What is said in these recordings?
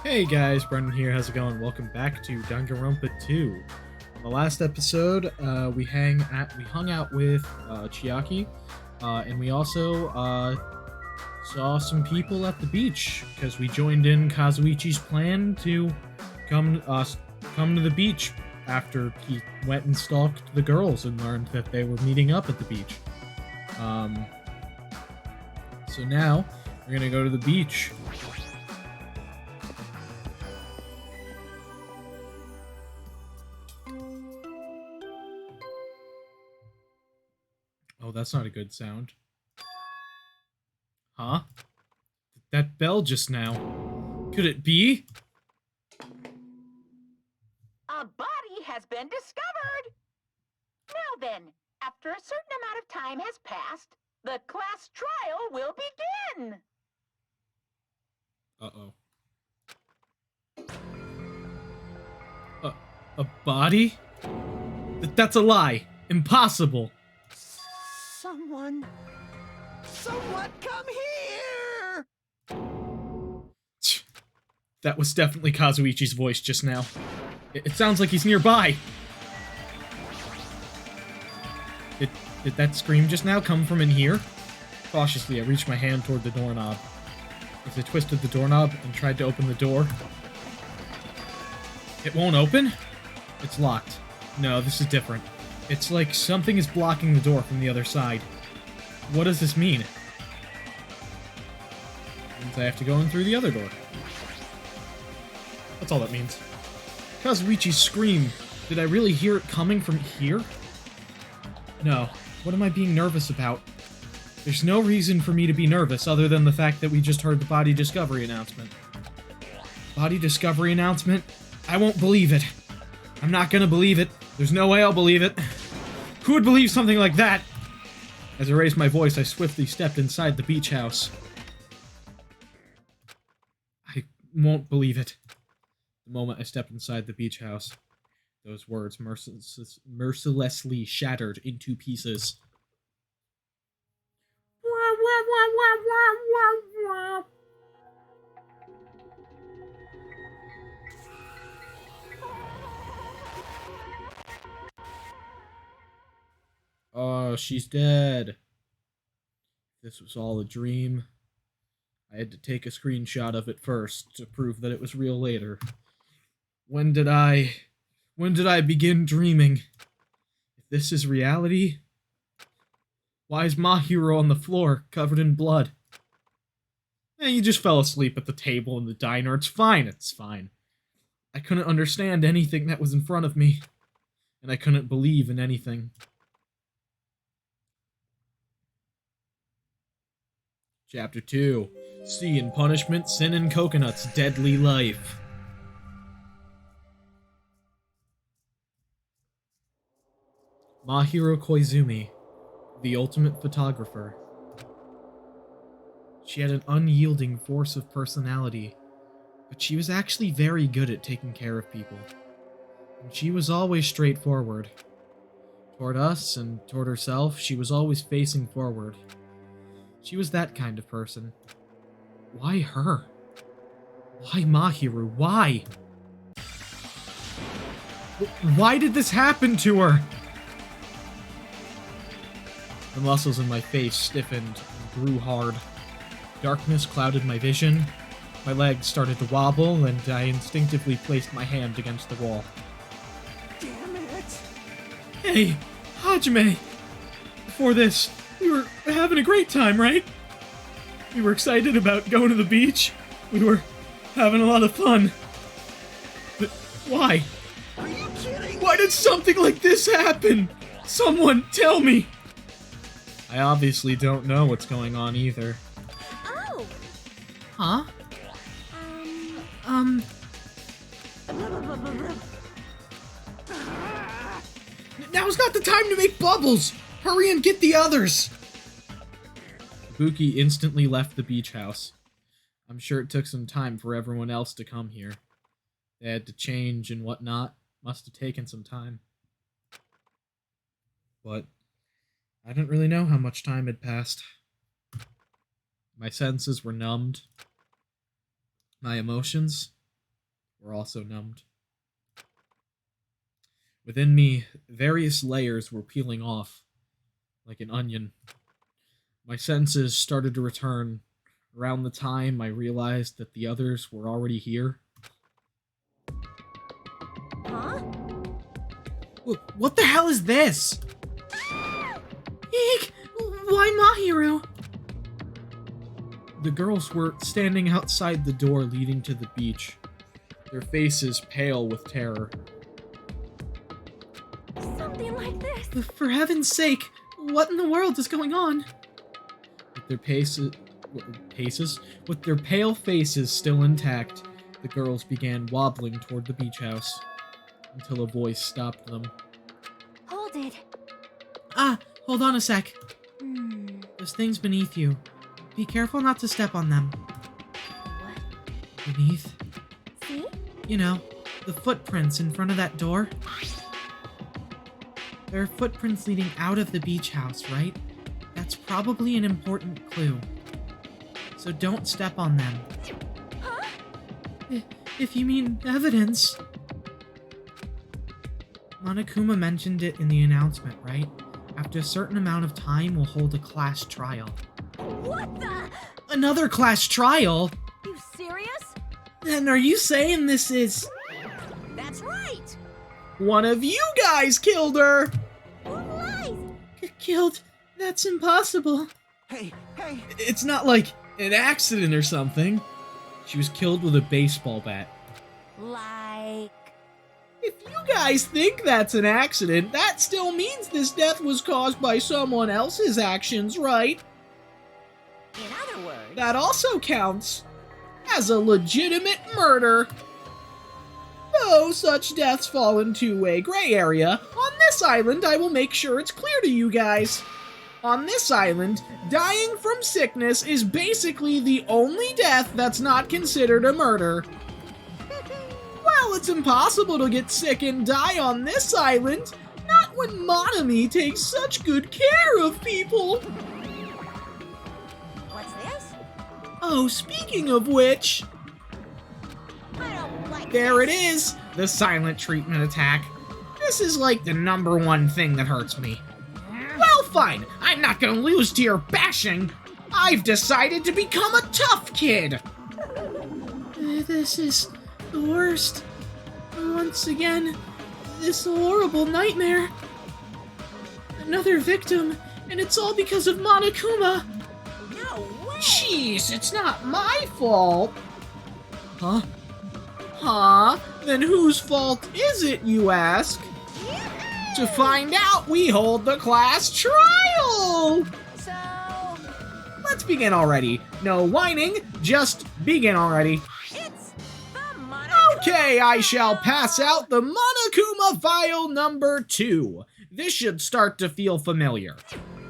Hey guys, Brendan here. How's it going? Welcome back to Danganronpa 2. On the last episode, we hung out with Chiaki, and we also saw some people at the beach because we joined in Kazuichi's plan to come come to the beach after he went and stalked the girls and learned that they were meeting up at the beach. So now we're gonna go to the beach. Oh, that's not a good sound. Huh? That bell just now. Could it be? A body has been discovered! Now then, after a certain amount of time has passed, the class trial will begin! Uh-oh. A body? That's a lie. Impossible. Someone come here! That was definitely Kazuichi's voice just now. It sounds like he's nearby. Did that scream just now come from in here? Cautiously, I reached my hand toward the doorknob. As I twisted the doorknob and tried to open the door, it won't open? It's locked. No, this is different. It's like something is blocking the door from the other side. What does this mean? It means I have to go in through the other door. That's all that means. Kazuichi's scream. Did I really hear it coming from here? No. What am I being nervous about? There's no reason for me to be nervous other than the fact that we just heard the body discovery announcement. Body discovery announcement? I won't believe it. I'm not gonna believe it. There's no way I'll believe it. Who would believe something like that? As I raised my voice, I swiftly stepped inside the beach house. I won't believe it. The moment I stepped inside the beach house, those words mercilessly shattered into pieces. Oh, she's dead. This was all a dream. I had to take a screenshot of it first to prove that it was real later. When did I begin dreaming? If this is reality, why is Mahiru on the floor, covered in blood? You just fell asleep at the table in the diner. It's fine. I couldn't understand anything that was in front of me, and I couldn't believe in anything. Chapter 2. Sea and Punishment, Sin and Coconuts, Deadly Life. Mahiru Koizumi, the ultimate photographer. She had an unyielding force of personality, but she was actually very good at taking care of people. And she was always straightforward. Toward us and toward herself, she was always facing forward. She was that kind of person. Why her? Why Mahiru? Why? Why did this happen to her? The muscles in my face stiffened and grew hard. Darkness clouded my vision. My legs started to wobble, and I instinctively placed my hand against the wall. Damn it! Hey, Hajime! Before this, we were having a great time, right? We were excited about going to the beach. We were having a lot of fun. But why? Are you kidding? Why did something like this happen? Someone tell me! I obviously don't know what's going on either. Oh! Huh? Now's not the time to make bubbles! Hurry and get the others! Ibuki instantly left the beach house. I'm sure it took some time for everyone else to come here. They had to change and whatnot. Must have taken some time. But I didn't really know how much time had passed. My senses were numbed. My emotions, were also numbed. Within me, various layers were peeling off, like an onion. My senses started to return around the time I realized that the others were already here. Huh? What the hell is this? Eek! Why Mahiru? The girls were standing outside the door leading to the beach, their faces pale with terror. Something like this. For heaven's sake, what in the world is going on? With their with their pale faces still intact, the girls began wobbling toward the beach house until a voice stopped them. Hold it. Hold on a sec. What? Those things beneath you. Be careful not to step on them. Beneath? See? You know, the footprints in front of that door. There are footprints leading out of the beach house, right? That's probably an important clue. So don't step on them. Huh? If you mean evidence. Monokuma mentioned it in the announcement, right? After a certain amount of time, we'll hold a class trial. What the? Another class trial? You serious? Then are you saying this is... That's right! One of you guys killed her! Lies! Killed? That's impossible. Hey, hey! It's not like an accident or something. She was killed with a baseball bat. Like... If you guys think that's an accident, that still means this death was caused by someone else's actions, right? In other words... That also counts as a legitimate murder. Though such deaths fall into a gray area, on this island I will make sure it's clear to you guys. On this island, dying from sickness is basically the only death that's not considered a murder. Well, it's impossible to get sick and die on this island. Not when Monami takes such good care of people. What's this? Oh, speaking of which... I don't like There it is! The silent treatment attack. This is like the #1 thing that hurts me. Well, fine. I'm not gonna lose to your bashing. I've decided to become a tough kid. This is the worst. Once again, this horrible nightmare. Another victim, and it's all because of Monokuma. No way! Jeez, it's not my fault. Huh? Then whose fault is it, you ask? To find out, we hold the class trial! So... Let's begin already. No whining, just begin already. It's the Monokuma! Okay, I shall pass out the Monokuma file number 2. This should start to feel familiar.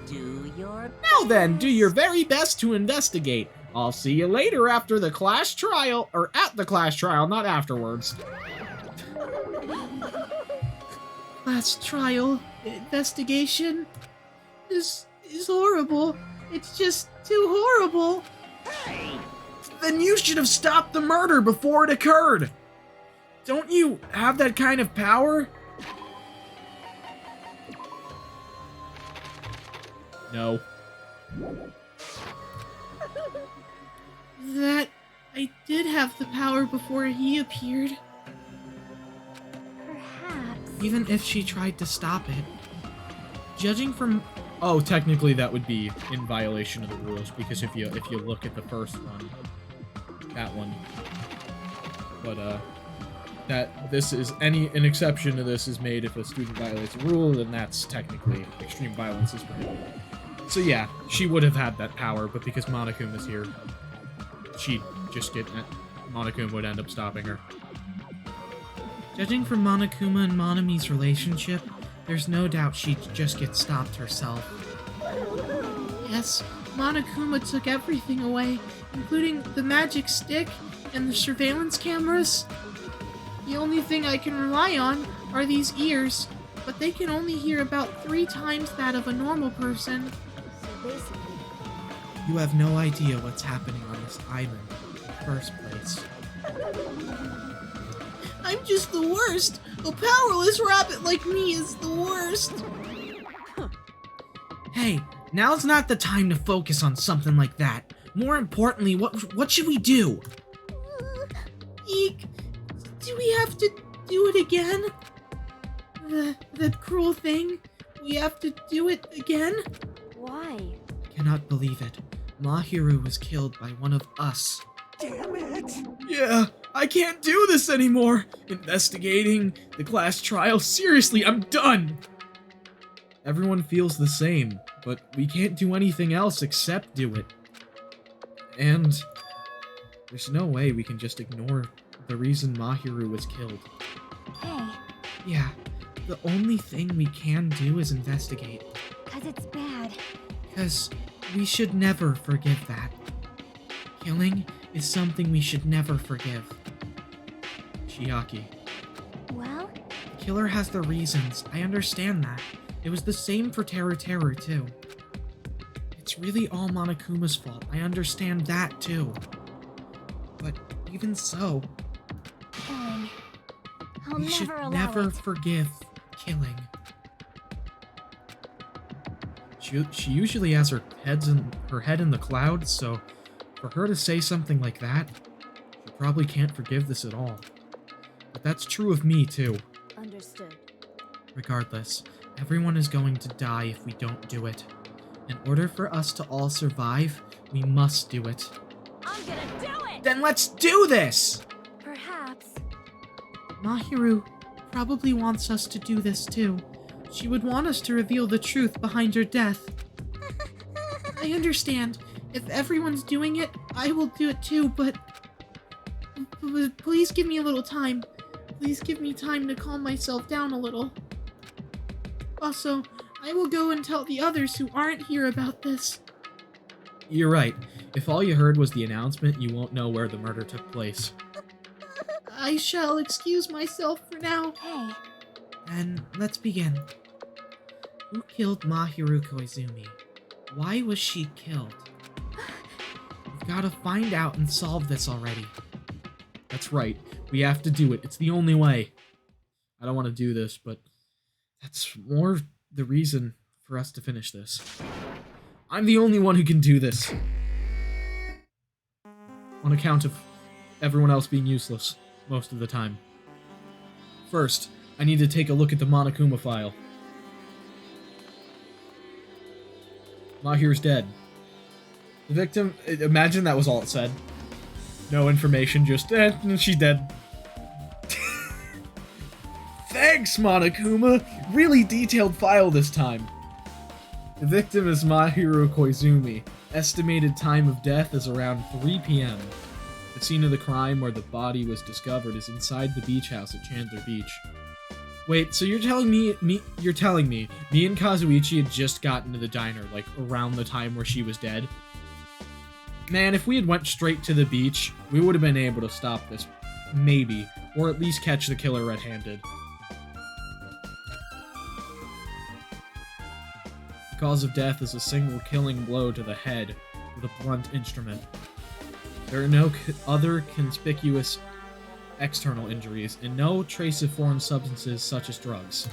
Do your... Now then, do your very best to investigate. I'll see you later after the class trial, or at the class trial, not afterwards. Class trial, investigation, is horrible. It's just too horrible. Hey! Then you should have stopped the murder before it occurred. Don't you have that kind of power? No. That I did have the power before he appeared. Perhaps... Even if she tried to stop it. Judging from... Oh, technically that would be in violation of the rules, because if you look at the first one, that one. But, an exception to this is made if a student violates a rule, then that's technically extreme violence is prohibited. So yeah, she would have had that power, but because Monokuma's here, she'd just get... Monokuma would end up stopping her. Judging from Monokuma and Monami's relationship, there's no doubt she'd just get stopped herself. Yes, Monokuma took everything away, including the magic stick and the surveillance cameras. The only thing I can rely on are these ears, but they can only hear about 3 times that of a normal person. So basically... You have no idea what's happening on this island in the first place. I'm just the worst. A powerless rabbit like me is the worst. Hey, now's not the time to focus on something like that. More importantly, what should we do? Eek, do we have to do it again? The cruel thing? We have to do it again? Why? Cannot believe it. Mahiru was killed by one of us. Damn it! Yeah, I can't do this anymore. Investigating the class trial. Seriously, I'm done. Everyone feels the same, but we can't do anything else except do it. And there's no way we can just ignore the reason Mahiru was killed. Hey, Yeah, the only thing we can do is investigate. 'cause it's bad. Because we should never forgive that. Killing is something we should never forgive. Chiaki. Well, The killer has the reasons. I understand that. It was the same for Terror too. It's really all Monokuma's fault. I understand that too. But even so, killing. I'll we should never allow never it. forgive killing. She usually has her head in the clouds, so for her to say something like that, she probably can't forgive this at all. But that's true of me too. Understood. Regardless, everyone is going to die if we don't do it. In order for us to all survive, we must do it. I'm gonna do it! Then let's do this! Perhaps. Mahiru probably wants us to do this too. She would want us to reveal the truth behind her death. I understand. If everyone's doing it, I will do it too, but please give me a little time. Please give me time to calm myself down a little. Also, I will go and tell the others who aren't here about this. You're right. If all you heard was the announcement, you won't know where the murder took place. I shall excuse myself for now. Hey, Then let's begin. Who killed Mahiru Koizumi? Why was she killed? We've got to find out and solve this already. That's right. We have to do it. It's the only way. I don't want to do this, but that's more the reason for us to finish this. I'm the only one who can do this. On account of everyone else being useless most of the time. First, I need to take a look at the Monokuma file. Mahiru's dead. The victim... Imagine that was all it said. No information, just, she's dead. Thanks, Monokuma! Really detailed file this time. The victim is Mahiru Koizumi. Estimated time of death is around 3 p.m. The scene of the crime where the body was discovered is inside the beach house at Chandler Beach. Wait, so you're telling me me and Kazuichi had just gotten to the diner, like, around the time where she was dead? Man, if we had went straight to the beach, we would have been able to stop this. Maybe. Or at least catch the killer red-handed. The cause of death is a single killing blow to the head with a blunt instrument. There are no other conspicuous external injuries, and no trace of foreign substances such as drugs.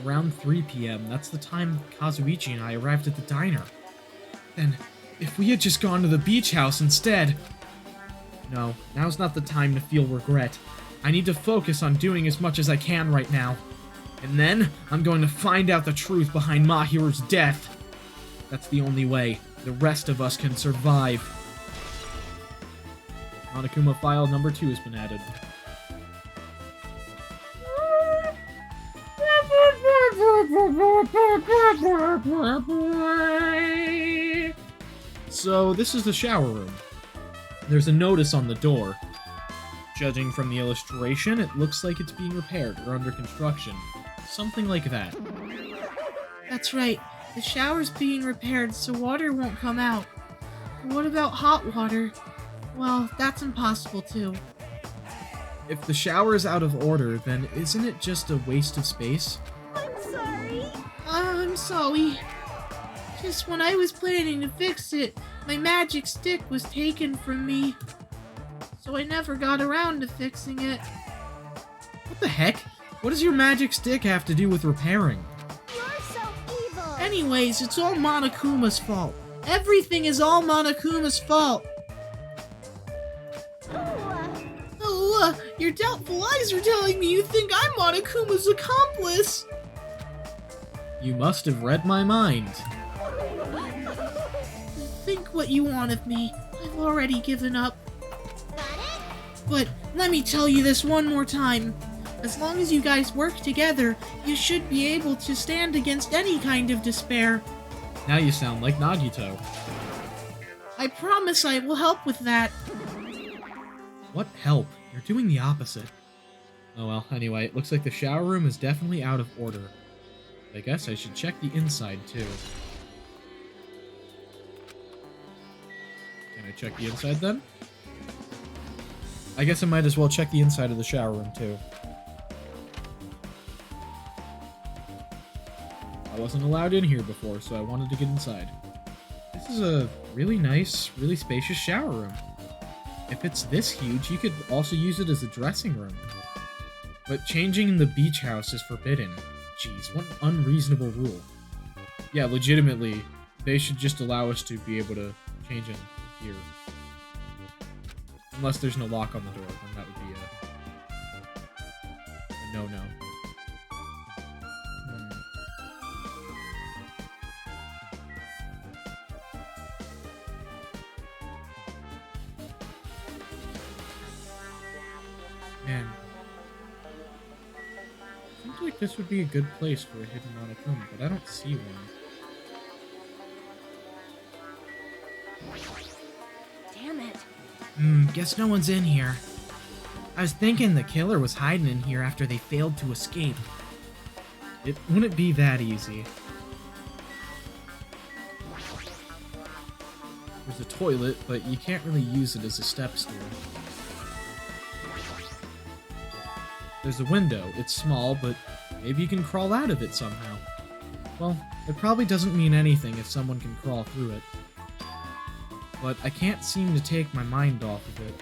Around 3 p.m., that's the time Kazuichi and I arrived at the diner. Then, if we had just gone to the beach house instead... No, now's not the time to feel regret. I need to focus on doing as much as I can right now. And then, I'm going to find out the truth behind Mahiru's death. That's the only way the rest of us can survive. Monokuma file number 2 has been added. So, this is the shower room. There's a notice on the door. Judging from the illustration, it looks like it's being repaired or under construction. Something like that. That's right. The shower's being repaired so water won't come out. But what about hot water? Well, that's impossible too. If the shower is out of order, then isn't it just a waste of space? I'm sorry. I'm sorry. Just when I was planning to fix it, my magic stick was taken from me. so I never got around to fixing it. What the heck? What does your magic stick have to do with repairing? You're so evil. Anyways, it's all Monokuma's fault. Everything is all Monokuma's fault. Your doubtful eyes are telling me you think I'm Monokuma's accomplice. You must have read my mind. Think what you want of me. I've already given up. Got it? But let me tell you this one more time. As long as you guys work together, you should be able to stand against any kind of despair. Now you sound like Nagito. I promise I will help with that. What help? You're doing the opposite. Oh well, anyway, it looks like the shower room is definitely out of order. I guess I should check the inside too. Can I check the inside then? I guess I might as well check the inside of the shower room too. I wasn't allowed in here before, so I wanted to get inside. This is a really nice, really spacious shower room. If it's this huge, you could also use it as a dressing room. But changing in the beach house is forbidden. Jeez, what an unreasonable rule. Yeah, legitimately, they should just allow us to be able to change in here. Unless there's no lock on the door, then that would be a no-no. Man. Seems like this would be a good place for a hidden Monokuma, but I don't see one. Damn it. Guess no one's in here. I was thinking the killer was hiding in here after they failed to escape. It wouldn't be that easy. There's a toilet, but you can't really use it as a step stool. There's a window. It's small, but maybe you can crawl out of it somehow. Well, it probably doesn't mean anything if someone can crawl through it. But I can't seem to take my mind off of it.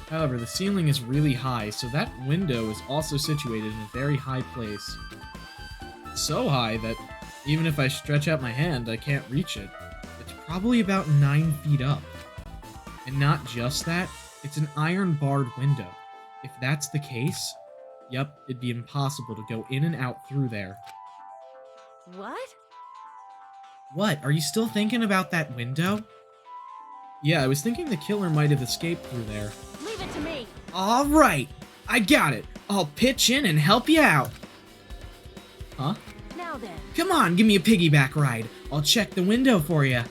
However, the ceiling is really high, so that window is also situated in a very high place. So high that even if I stretch out my hand, I can't reach it. It's probably about 9 feet up. And not just that, it's an iron-barred window. If that's the case, yep, it'd be impossible to go in and out through there. What? What, are you still thinking about that window? Yeah, I was thinking the killer might have escaped through there. Leave it to me. Alright, I got it. I'll pitch in and help you out. Huh? Now then. Come on, give me a piggyback ride. I'll check the window for you.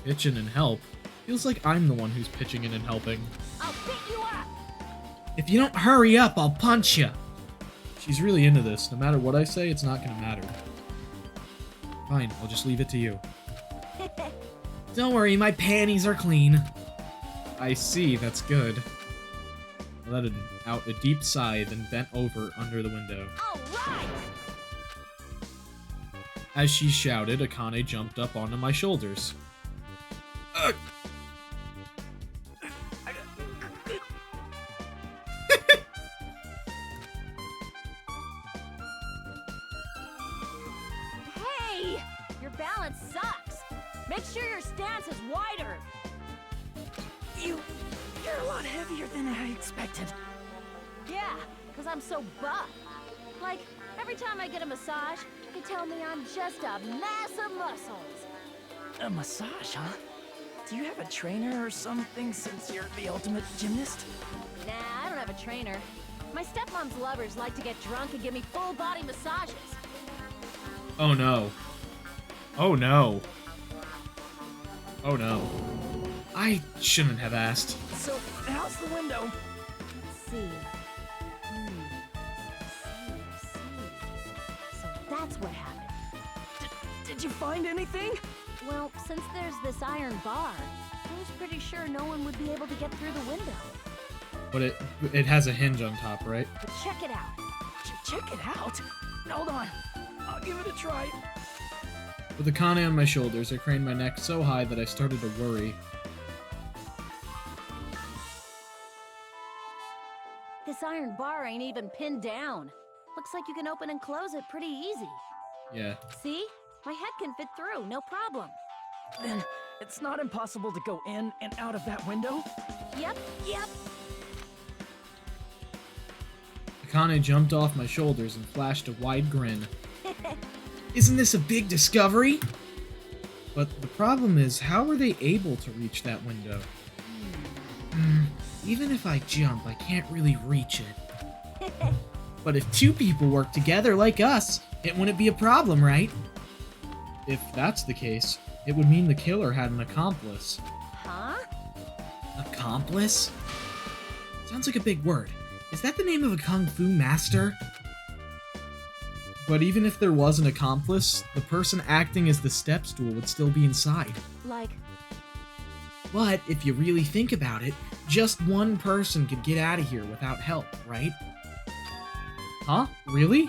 Pitch in and help? Feels like I'm the one who's pitching in and helping. I'll pick you up. If you don't hurry up, I'll punch you. She's really into this. No matter what I say, it's not gonna matter. Fine, I'll just leave it to you. Don't worry, my panties are clean. I see, that's good. I let out a deep sigh, then bent over under the window. All right. As she shouted, Akane jumped up onto my shoulders. Ugh. Hey, your balance sucks. Make sure your stance is wider. You're a lot heavier than I expected. Yeah, because I'm so buff. Like, every time I get a massage, you can tell me I'm just a mass of muscles. A massage, huh? Do you have a trainer or something since you're the ultimate gymnast? Nah, I don't have a trainer. My stepmom's lovers like to get drunk and give me full body massages. Oh no. Oh no. Oh no. I shouldn't have asked. So, how's the window? Let's see. So that's what happened. Did you find anything? Well, since there's this iron bar, I was pretty sure no one would be able to get through the window. But it has a hinge on top, right? But check it out. Check it out. Hold on. I'll give it a try. With Akane on my shoulders, I craned my neck so high that I started to worry. this iron bar ain't even pinned down. Looks like you can open and close it pretty easy. Yeah. See? My head can fit through, no problem. Then it's not impossible to go in and out of that window? Yep. Akane jumped off my shoulders and flashed a wide grin. Isn't this a big discovery? But the problem is, how were they able to reach that window? Even if I jump, I can't really reach it. But if two people work together like us, it wouldn't be a problem, right? If that's the case, it would mean the killer had an accomplice. Huh? Accomplice? Sounds like a big word. Is that the name of a kung fu master? But even if there was an accomplice, the person acting as the step stool would still be inside. Like... But if you really think about it, just one person could get out of here without help, right? Huh? Really?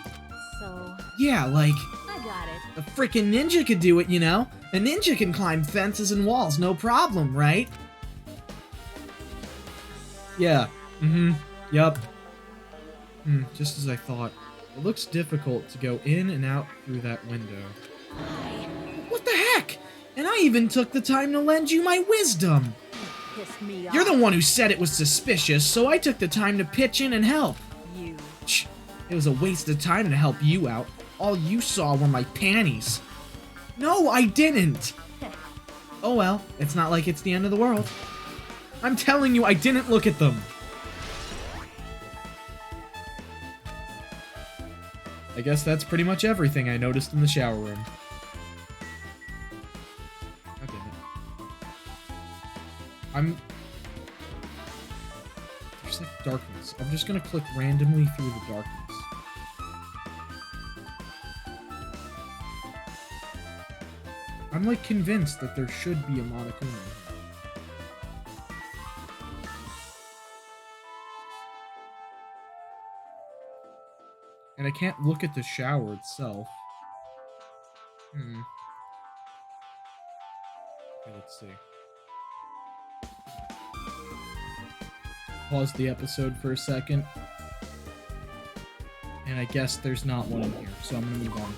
So... Yeah, like, I got it. a freaking ninja could do it, you know? A ninja can climb fences and walls, no problem, right? Yeah. Yup. Just as I thought. It looks difficult to go in and out through that window. What the heck? And I even took the time to lend you my wisdom. Pissed me off. You're the one who said it was suspicious, so I took the time to pitch in and help. You. Shh. It was a waste of time to help you out. All you saw were my panties. No, I didn't. Oh well, it's not like it's the end of the world. I'm telling you, I didn't look at them. I guess that's pretty much everything I noticed in the shower room. God damn it. There's like darkness. I'm just gonna click randomly through the darkness. I'm like convinced that there should be a Monokuma here. And I can't look at the shower itself. Okay, let's see. Pause the episode for a second. And I guess there's not one in here, so I'm gonna move on.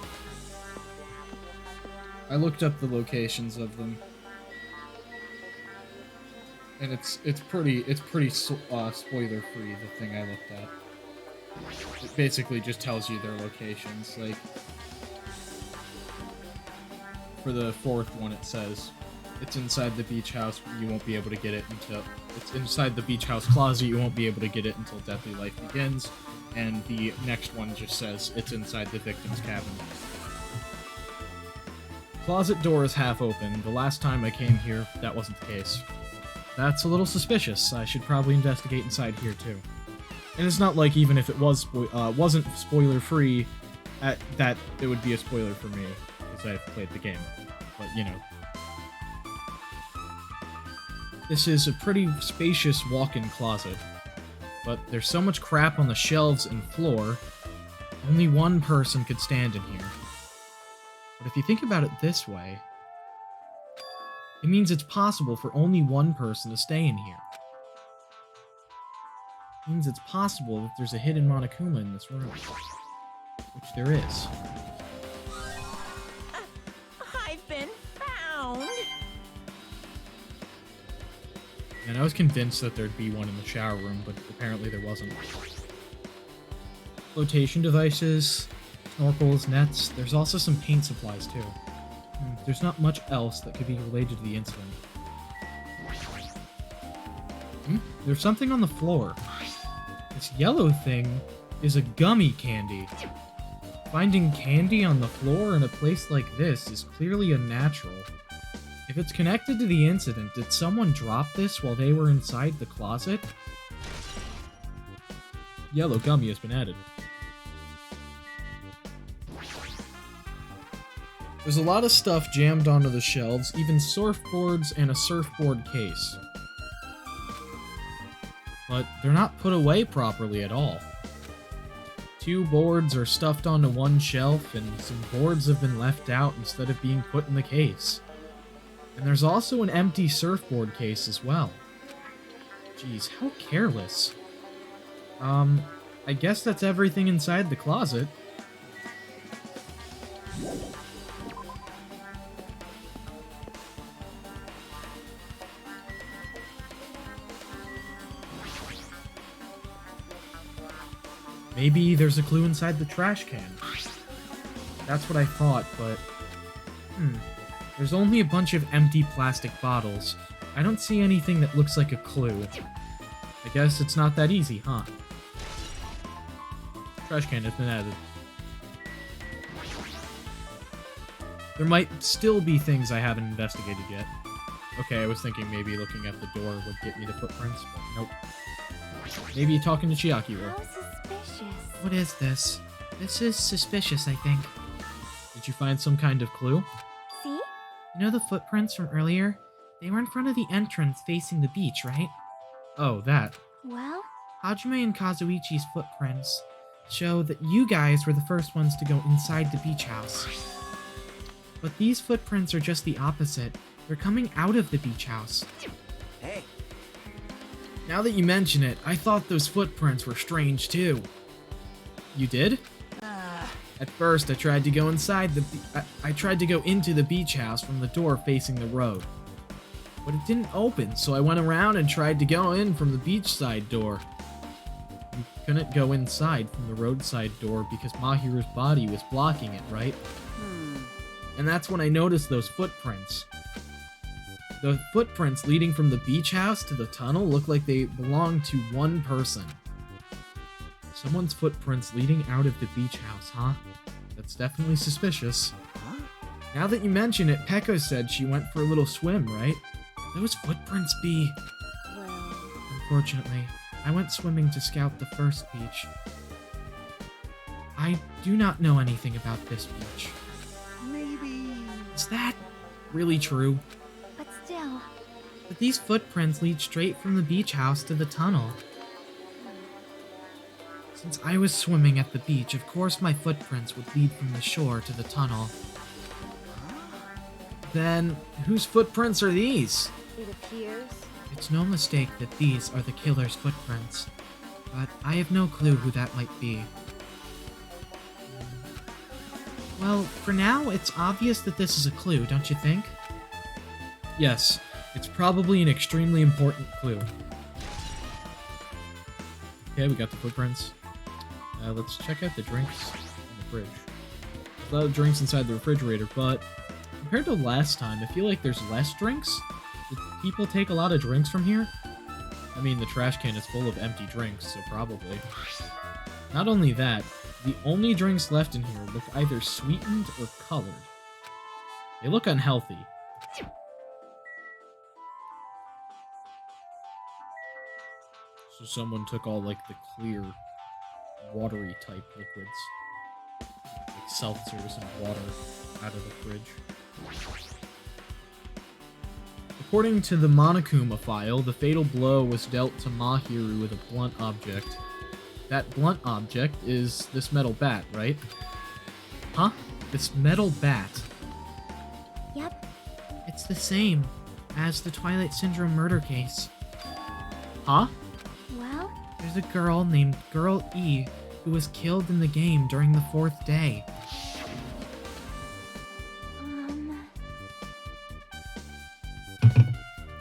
I looked up the locations of them. And it's pretty spoiler free, the thing I looked at. It basically just tells you their locations. Like, for the fourth one, it says it's inside the beach house. You won't be able to get it until it's inside the beach house closet. You won't be able to get it until Deathly Life begins. And the next one just says it's inside the victim's cabin. Closet door is half open. The last time I came here, that wasn't the case. That's a little suspicious. I should probably investigate inside here too. And it's not like even if it was wasn't spoiler-free, that it would be a spoiler for me, because I've played the game. But, you know. This is a pretty spacious walk-in closet. But there's so much crap on the shelves and floor, only one person could stand in here. But if you think about it this way, it means it's possible for only one person to stay in here. Means it's possible that there's a hidden Monokuma in this room. Which there is. I've been found! And I was convinced that there'd be one in the shower room, but apparently there wasn't. Flotation devices, snorkels, nets, there's also some paint supplies too. There's not much else that could be related to the incident. There's something on the floor. This yellow thing is a gummy candy. Finding candy on the floor in a place like this is clearly unnatural. If it's connected to the incident, did someone drop this while they were inside the closet? Yellow gummy has been added. There's a lot of stuff jammed onto the shelves, even surfboards and a surfboard case. But they're not put away properly at all. 2 boards are stuffed onto one shelf, and some boards have been left out instead of being put in the case. And there's also an empty surfboard case as well. Jeez, how careless. I guess that's everything inside the closet. Maybe there's a clue inside the trash can. That's what I thought, but... There's only a bunch of empty plastic bottles. I don't see anything that looks like a clue. I guess it's not that easy, huh? Trash can has been added. There might still be things I haven't investigated yet. Okay, I was thinking maybe looking at the door would get me the footprints, but nope. Maybe talking to Chiaki will. How suspicious. What is this? This is suspicious, I think. Did you find some kind of clue? See? You know the footprints from earlier? They were in front of the entrance facing the beach, right? Oh, that. Well, Hajime and Kazuichi's footprints show that you guys were the first ones to go inside the beach house. But these footprints are just the opposite. They're coming out of the beach house. Hey, Now that you mention it, I thought those footprints were strange too. You did? At first, I tried to go inside I tried to go into the beach house from the door facing the road. But it didn't open, so I went around and tried to go in from the beachside door. You couldn't go inside from the roadside door because Mahiru's body was blocking it, right? And that's when I noticed those footprints. The footprints leading from the beach house to the tunnel look like they belong to one person. Someone's footprints leading out of the beach house, huh? That's definitely suspicious. Now that you mention it, Peko said she went for a little swim, right? Those footprints be... well, Unfortunately, I went swimming to scout the first beach. I do not know anything about this beach. maybe... Is that really true? but still. But these footprints lead straight from the beach house to the tunnel. Since I was swimming at the beach, of course my footprints would lead from the shore to the tunnel. Then, whose footprints are these? It appears. It's no mistake that these are the killer's footprints, but I have no clue who that might be. Well, for now, it's obvious that this is a clue, don't you think? Yes, it's probably an extremely important clue. Okay, we got the footprints. Let's check out the drinks in the fridge. There's a lot of drinks inside the refrigerator, but compared to last time, I feel like there's less drinks. Did people take a lot of drinks from here? I mean, the trash can is full of empty drinks, so probably. Not only that, the only drinks left in here look either sweetened or colored. They look unhealthy. So someone took all, like, the clear, watery type liquids, like seltzers and water, out of the fridge. According to the Monokuma file, the fatal blow was dealt to Mahiru with a blunt object. That blunt object is this metal bat, right? Huh? This metal bat. Yep. It's the same as the Twilight Syndrome Murder Case. Huh? Well, There's a girl named Girl E who was killed in the game during the 4th day.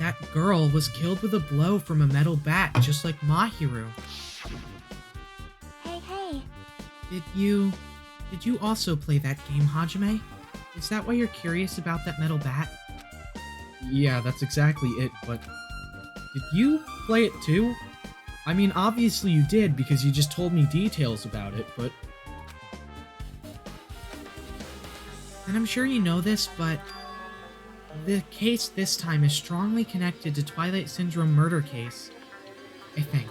That girl was killed with a blow from a metal bat, just like Mahiru. hey. Did you also play that game, Hajime? Is that why you're curious about that metal bat? Yeah, that's exactly it, but did you play it too? I mean, obviously you did because you just told me details about it, but... And I'm sure you know this, but the case this time is strongly connected to Twilight Syndrome Murder Case, I think.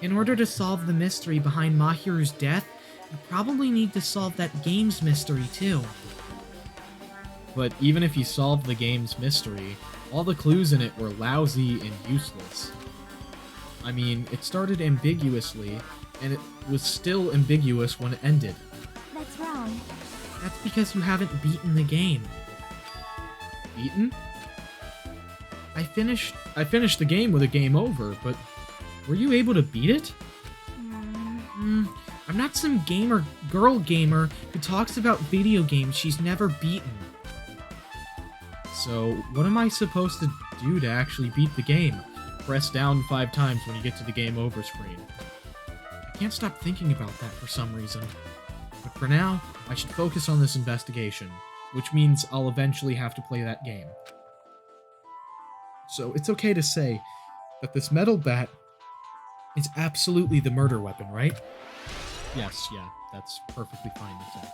In order to solve the mystery behind Mahiru's death, you probably need to solve that game's mystery too. But even if you solved the game's mystery, all the clues in it were lousy and useless. I mean, it started ambiguously, and it was still ambiguous when it ended. That's wrong. That's because you haven't beaten the game. Beaten? I finished the game with a game over, but Were you able to beat it? I'm not some girl gamer who talks about video games she's never beaten. So, what am I supposed to do to actually beat the game? Press down 5 times when you get to the game over screen. I can't stop thinking about that for some reason. But for now, I should focus on this investigation, which means I'll eventually have to play that game. So, it's okay to say that this metal bat is absolutely the murder weapon, right? Yes, yeah, that's perfectly fine to say.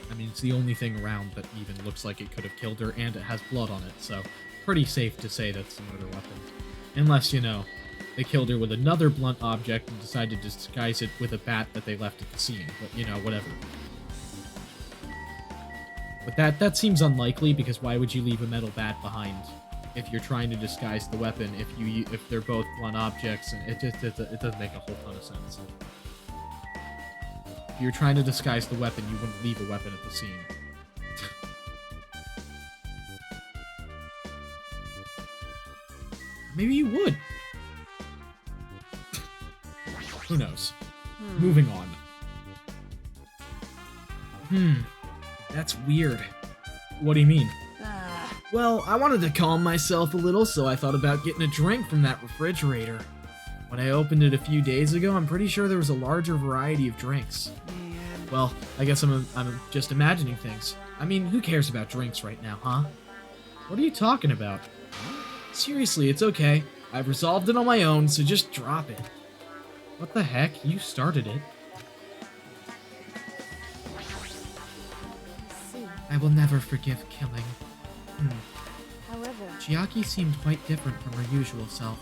I mean, it's the only thing around that even looks like it could have killed her, and it has blood on it, so pretty safe to say that's the murder weapon. Unless, you know, they killed her with another blunt object and decided to disguise it with a bat that they left at the scene, but, you know, whatever. But that seems unlikely, because why would you leave a metal bat behind if you're trying to disguise the weapon if they're both blunt objects? And it doesn't make a whole ton of sense. If you're trying to disguise the weapon, you wouldn't leave a weapon at the scene. Maybe you would. Who knows? Moving on. That's weird. What do you mean? Well, I wanted to calm myself a little, so I thought about getting a drink from that refrigerator. When I opened it a few days ago, I'm pretty sure there was a larger variety of drinks. Well, I guess I'm just imagining things. I mean, who cares about drinks right now, huh? What are you talking about? Seriously, it's okay. I've resolved it on my own, so just drop it. What the heck? You started it. I will never forgive killing. However, Chiaki seemed quite different from her usual self.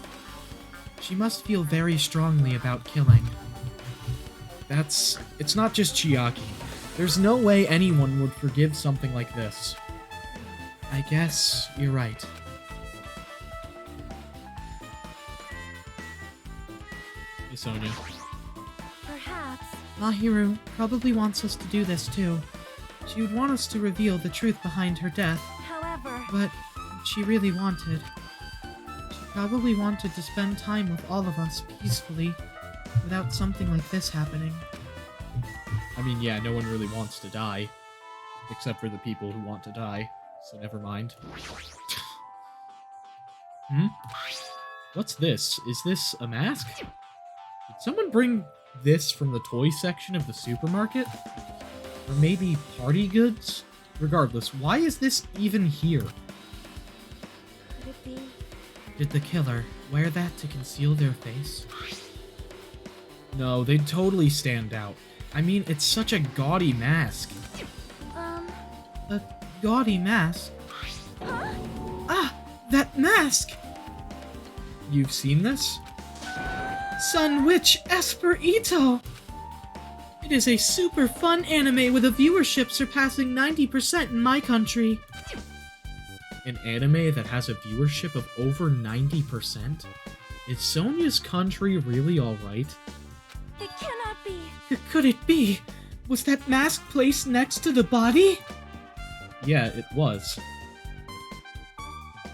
She must feel very strongly about killing. It's not just Chiaki. There's no way anyone would forgive something like this. I guess you're right. Hey, Sonia. perhaps. Mahiru probably wants us to do this too. She would want us to reveal the truth behind her death, However, but she really wanted. She probably wanted to spend time with all of us peacefully, without something like this happening. I mean, yeah, no one really wants to die. Except for the people who want to die, so never mind. What's this? Is this a mask? Did someone bring this from the toy section of the supermarket? Or maybe party goods? Regardless, why is this even here? could it be? Did the killer wear that to conceal their face? No, they'd totally stand out. I mean, it's such a gaudy mask. A gaudy mask? Ah! That mask! You've seen this? Sun Witch Esper Ito! It is a super fun anime with a viewership surpassing 90% in my country. An anime that has a viewership of over 90%? Is Sonia's country really alright? It cannot be. Could it be? Was that mask placed next to the body? Yeah, it was.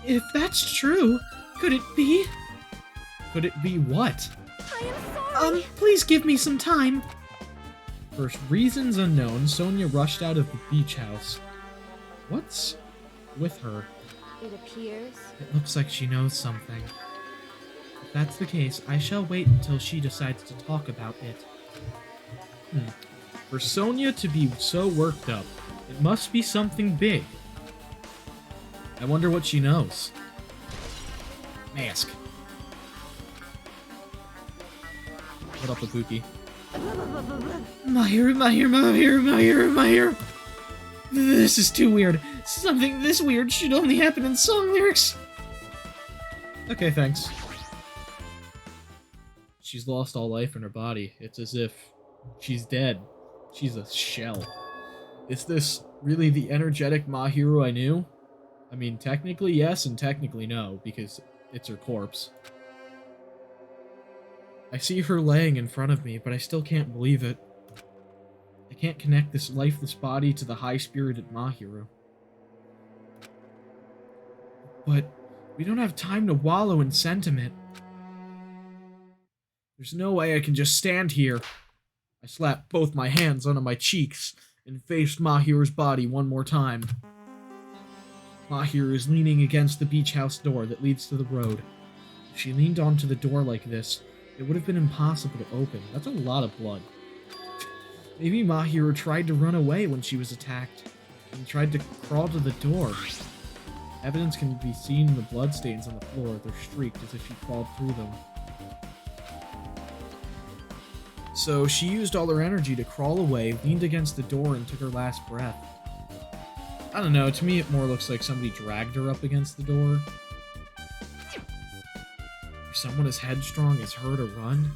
If that's true, could it be? Could it be what? I am sorry. Please give me some time. For reasons unknown, Sonia rushed out of the beach house. What's with her? It appears. It looks like she knows something. If that's the case, I shall wait until she decides to talk about it. For Sonia to be so worked up, it must be something big. I wonder what she knows. Mask. What up, Ibuki? Mahiru. This is too weird. Something this weird should only happen in song lyrics. Okay, thanks. She's lost all life in her body. It's as if she's dead. She's a shell. Is this really the energetic Mahiru I knew? I mean, technically yes and technically no, because it's her corpse. I see her laying in front of me, but I still can't believe it. I can't connect this lifeless body to the high-spirited Mahiru. But we don't have time to wallow in sentiment. There's no way I can just stand here. I slapped both my hands onto my cheeks and faced Mahiru's body one more time. Mahiru is leaning against the beach house door that leads to the road. If she leaned onto the door like this, it would have been impossible to open. That's a lot of blood. Maybe Mahiru tried to run away when she was attacked and tried to crawl to the door. Evidence can be seen in the bloodstains on the floor. They're streaked as if she crawled through them. So she used all her energy to crawl away, leaned against the door, and took her last breath. I don't know, to me it more looks like somebody dragged her up against the door. If someone as headstrong as her to run,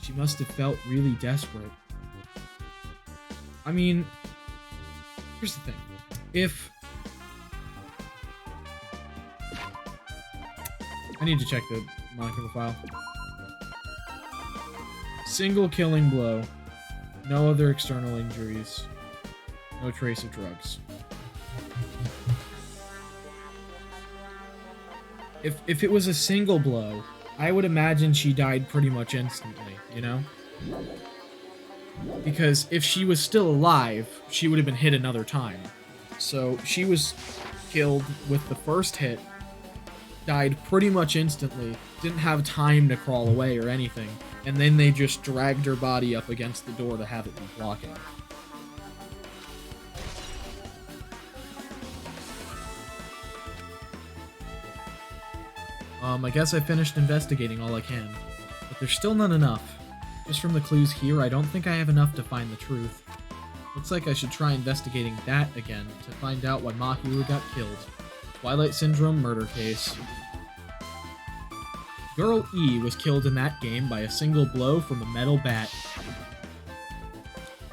she must have felt really desperate. I mean, here's the thing. If... I need to check the molecular file. Single killing blow. No other external injuries. No trace of drugs. If it was a single blow, I would imagine she died pretty much instantly, you know? Because if she was still alive, she would have been hit another time. So she was killed with the first hit, died pretty much instantly, didn't have time to crawl away or anything, and then they just dragged her body up against the door to have it be blocking. I guess I finished investigating all I can, but there's still not enough. Just from the clues here, I don't think I have enough to find the truth. Looks like I should try investigating that again to find out why Mahiru got killed. Twilight Syndrome Murder Case. Girl E was killed in that game by a single blow from a metal bat.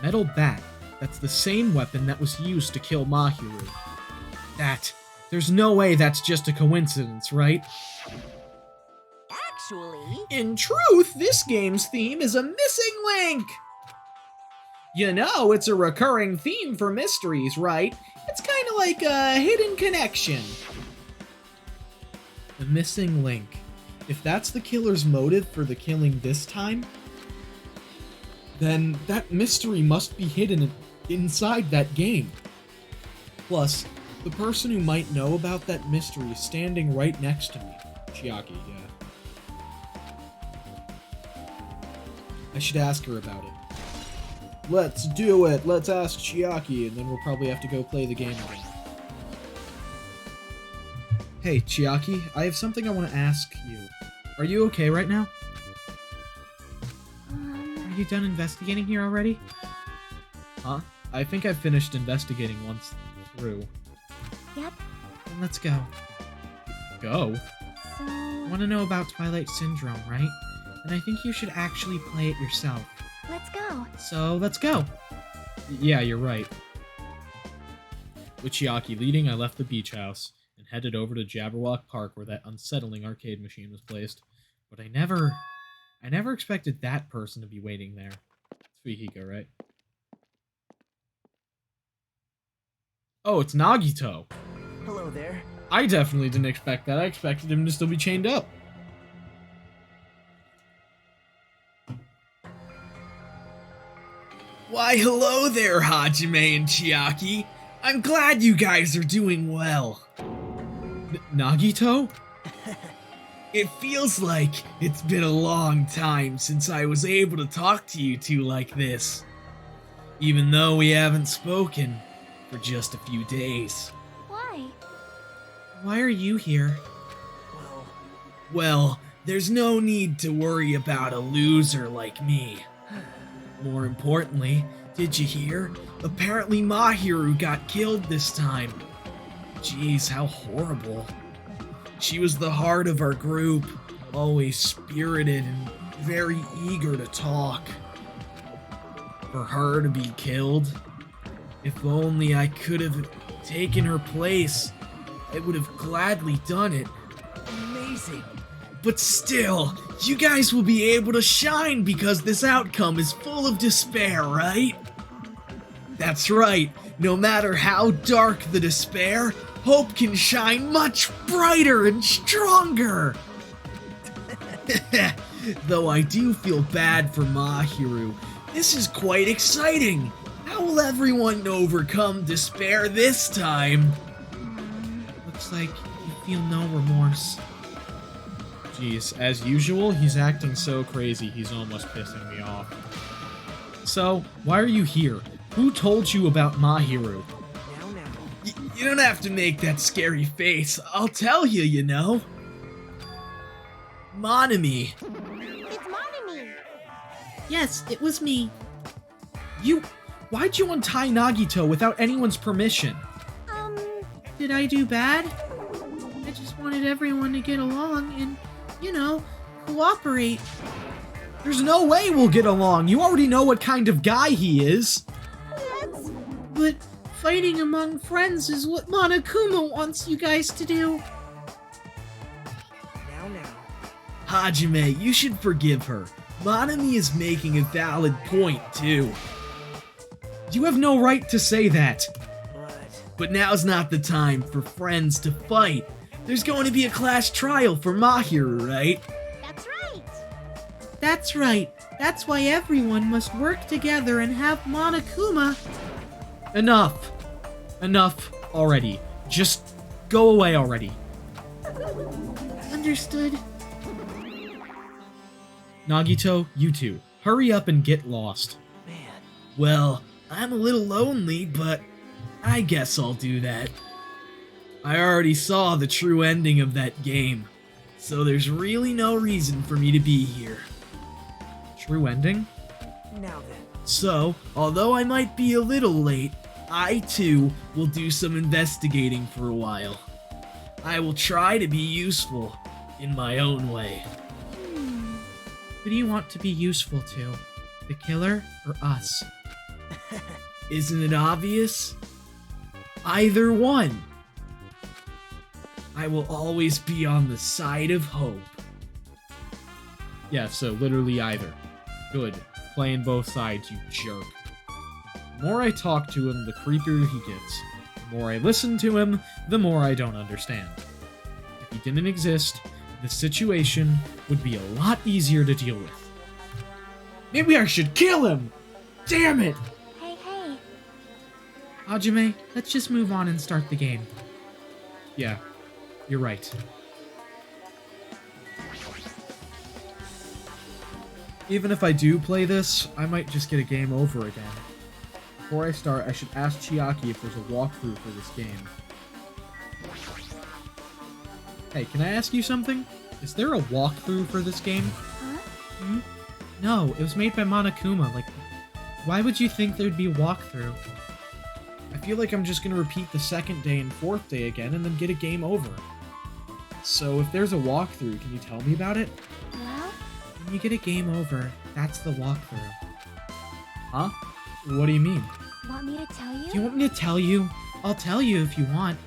Metal bat? That's the same weapon that was used to kill Mahiru. There's no way that's just a coincidence, right? Actually... In truth, this game's theme is a missing link! You know, it's a recurring theme for mysteries, right? It's kind of like a hidden connection. The missing link. If that's the killer's motive for the killing this time, then that mystery must be hidden inside that game. Plus, the person who might know about that mystery is standing right next to me. Chiaki, yeah. I should ask her about it. Let's do it! Let's ask Chiaki, and then we'll probably have to go play the game again. Hey, Chiaki, I have something I want to ask you. Are you okay right now? Are you done investigating here already? Huh? I think I've finished investigating once through. Yep. Then let's go. Go? So... Want to know about Twilight Syndrome, right? And I think you should actually play it yourself. let's go. So, let's go. Yeah, you're right. With Chiaki leading, I left the beach house and headed over to Jabberwock Park where that unsettling arcade machine was placed. But I never expected that person to be waiting there. It's Fihiko, right? Oh, it's Nagito. Hello there. I definitely didn't expect that. I expected him to still be chained up. Why, hello there, Hajime and Chiaki. I'm glad you guys are doing well. Nagito? It feels like it's been a long time since I was able to talk to you two like this. Even though we haven't spoken for just a few days. Why? Why are you here? Well, there's no need to worry about a loser like me. More importantly, did you hear? Apparently Mahiru got killed this time. Jeez, how horrible. She was the heart of our group, always spirited and very eager to talk. For her to be killed, if only I could have taken her place, I would have gladly done it. Amazing. But still, you guys will be able to shine because this outcome is full of despair, right? That's right, no matter how dark the despair, hope can shine much brighter and stronger! Though I do feel bad for Mahiru. This is quite exciting! How will everyone overcome despair this time? Looks like you feel no remorse. Jeez, as usual, he's acting so crazy he's almost pissing me off. So, why are you here? Who told you about Mahiru? You don't have to make that scary face. I'll tell you, you know. Monami. It's Monami. Yes, it was me. Why'd you untie Nagito without anyone's permission? Did I do bad? I just wanted everyone to get along and, cooperate. There's no way we'll get along. You already know what kind of guy he is. But fighting among friends is what Monokuma wants you guys to do. Hajime, you should forgive her. Monami is making a valid point, too. You have no right to say that. But now's not the time for friends to fight. There's going to be a class trial for Mahiru, right? That's right. That's right. That's why everyone must work together and have Monokuma. Enough. Enough already. Just go away already. Understood. Nagito, you two, hurry up and get lost. Man. Well, I'm a little lonely, but I guess I'll do that. I already saw the true ending of that game, so there's really no reason for me to be here. True ending? Now then. So, although I might be a little late, I too will do some investigating for a while. I will try to be useful in my own way. Who do you want to be useful to? The killer or us? Isn't it obvious? Either one. I will always be on the side of hope. Yeah, so literally either. Good. Playing both sides, you jerk. The more I talk to him, the creepier he gets. The more I listen to him, the more I don't understand. If he didn't exist, the situation would be a lot easier to deal with. Maybe I should kill him! Damn it! Hey. Hajime, let's just move on and start the game. Yeah, you're right. Even if I do play this, I might just get a game over again. Before I start, I should ask Chiaki if there's a walkthrough for this game. Hey, can I ask you something? Is there a walkthrough for this game? Huh? No, it was made by Monokuma. Like, why would you think there'd be a walkthrough? I feel like I'm just gonna repeat the second day and fourth day again and then get a game over. So if there's a walkthrough, can you tell me about it? Well, When you get a game over, that's the walkthrough. Huh? What do you mean? want me to tell you? Do you want me to tell you? I'll tell you if you want.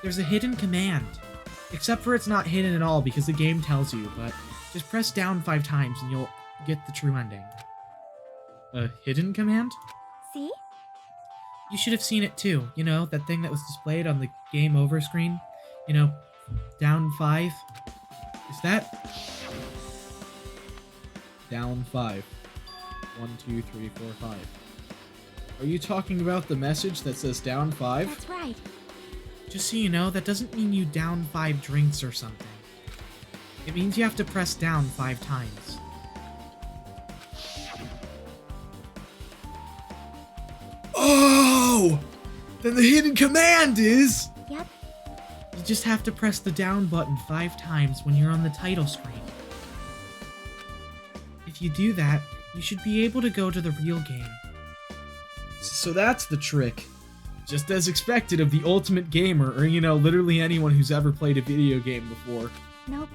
There's a hidden command. Except for it's not hidden at all because the game tells you, but just press down 5 times and you'll get the true ending. A hidden command? See? You should have seen it too. You know, that thing that was displayed on the game over screen? You know, down 5? Is that? Down 5. 1, 2, 3, 4, 5. Are you talking about the message that says down 5? That's right. Just so you know, that doesn't mean you down 5 drinks or something. It means you have to press down 5 times. Oh! Then the hidden command is... Yep. You just have to press the down button 5 times when you're on the title screen. If you do that, you should be able to go to the real game. So that's the trick. Just as expected of the ultimate gamer, or you know, literally anyone who's ever played a video game before. Nope.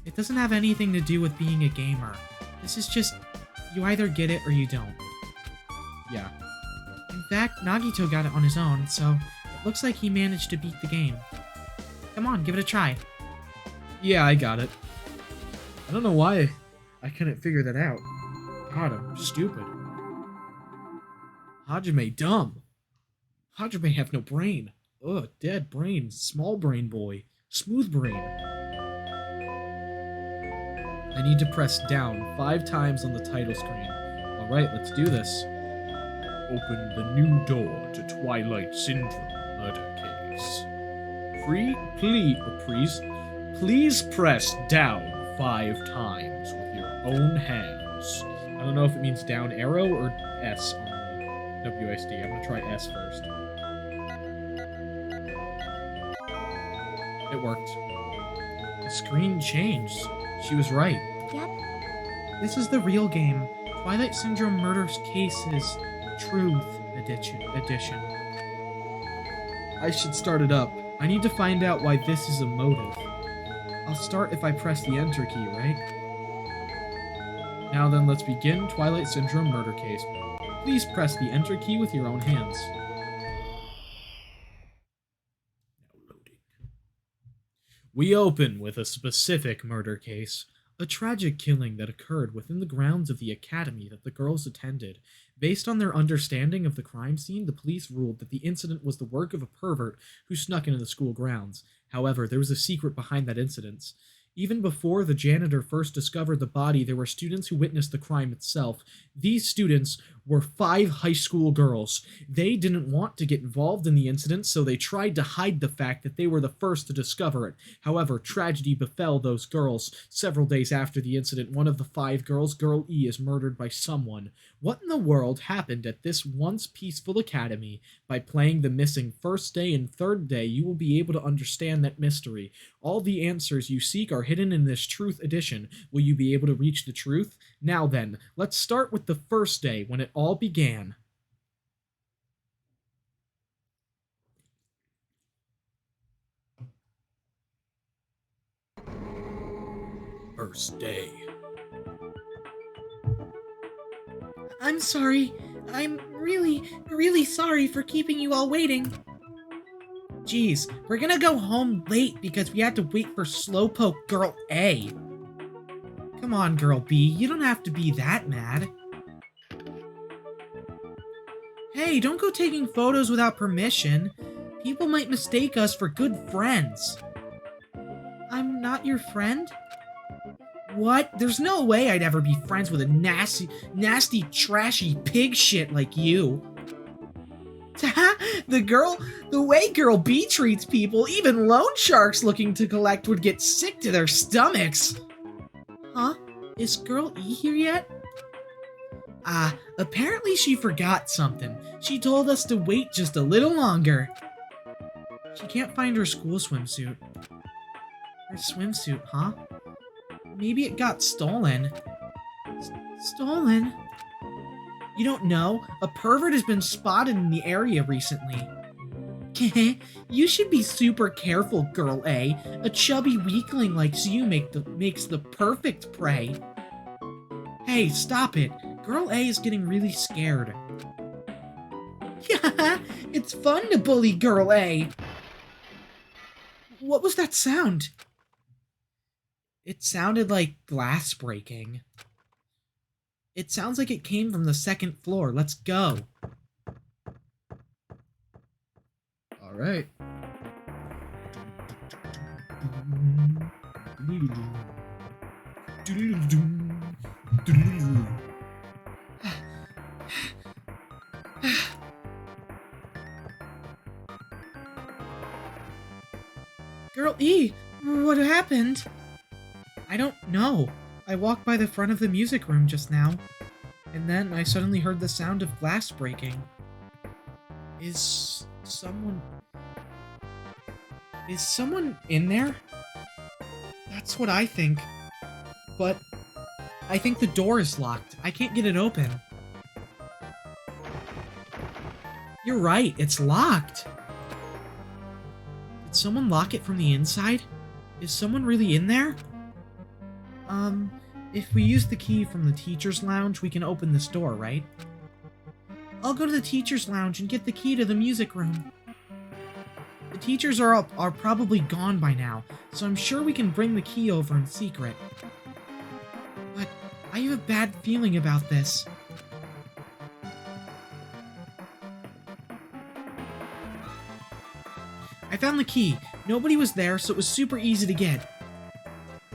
It doesn't have anything to do with being a gamer. This is just, you either get it or you don't. Yeah. In fact, Nagito got it on his own, so it looks like he managed to beat the game. Come on, give it a try. Yeah, I got it. I don't know why I couldn't figure that out. God, I'm stupid. Hajime dumb. Hajime have no brain. Ugh, dead brain. Small brain boy. Smooth brain. I need to press down 5 times on the title screen. Alright, let's do this. Open the new door to Twilight Syndrome Murder Case. Please press down 5 times with your own hands. I don't know if it means down arrow or S on the WSD. I'm gonna try S first. It worked. The screen changed. She was right. Yep. This is the real game. Twilight Syndrome Murder Case's Truth Edition. I should start it up. I need to find out why this is a motive. I'll start if I press the enter key, right? Now then, let's begin Twilight Syndrome Murder Case. Please press the enter key with your own hands. Now loading. We open with a specific murder case. A tragic killing that occurred within the grounds of the academy that the girls attended. Based on their understanding of the crime scene, the police ruled that the incident was the work of a pervert who snuck into the school grounds. However, there was a secret behind that incident. Even before the janitor first discovered the body, there were students who witnessed the crime itself. These students were 5 high school girls. They didn't want to get involved in the incident, so they tried to hide the fact that they were the first to discover it. However, tragedy befell those girls. Several days after the incident, one of the 5 girls, Girl E, is murdered by someone. What in the world happened at this once peaceful academy? By playing the missing first day and third day, you will be able to understand that mystery. All the answers you seek are hidden in this Truth Edition. Will you be able to reach the truth? Now then, let's start with the first day, when it all began. First day. I'm sorry. I'm really sorry for keeping you all waiting. Geez, we're gonna go home late because we had to wait for Slowpoke Girl A. Come on, Girl B, you don't have to be that mad. Hey, don't go taking photos without permission. People might mistake us for good friends. I'm not your friend? What? There's no way I'd ever be friends with a nasty, trashy pig shit like you. The way Girl B treats people, even loan sharks looking to collect would get sick to their stomachs. Huh? Is Girl E here yet? Apparently she forgot something. She told us to wait just a little longer. She can't find her school swimsuit. Her swimsuit, huh? Maybe it got stolen. Stolen? You don't know? A pervert has been spotted in the area recently. You should be super careful, Girl A. A chubby weakling like you makes the perfect prey. Hey, stop it. Girl A is getting really scared. Yeah, it's fun to bully Girl A. What was that sound? It sounded like glass breaking. It sounds like it came from the second floor. Let's go. All right. Girl E, what happened? I don't know. I walked by the front of the music room just now, and then I suddenly heard the sound of glass breaking. Is someone in there? That's what I think. But I think the door is locked. I can't get it open. You're right, it's locked. Did someone lock it from the inside? Is someone really in there? If we use the key from the teacher's lounge, we can open this door, right? I'll go to the teacher's lounge and get the key to the music room. The teachers are probably gone by now, so I'm sure we can bring the key over in secret. But I have a bad feeling about this. I found the key. Nobody was there, so it was super easy to get.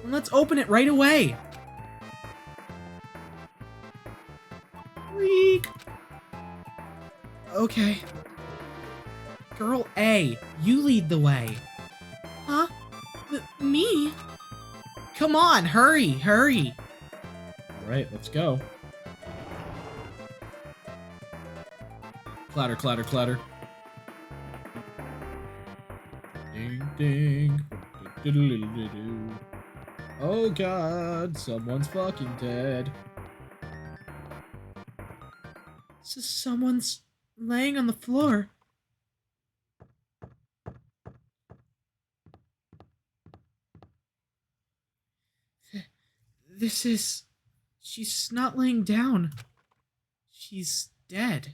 Let's open it right away. Okay. Girl A, you lead the way. Huh? Me? Come on, hurry, hurry. Alright, let's go. Clatter, clatter, clatter. Ding, ding. Do-do-do-do-do-do. Oh god, someone's fucking dead. Someone's laying on the floor. This is... She's not laying down. She's dead.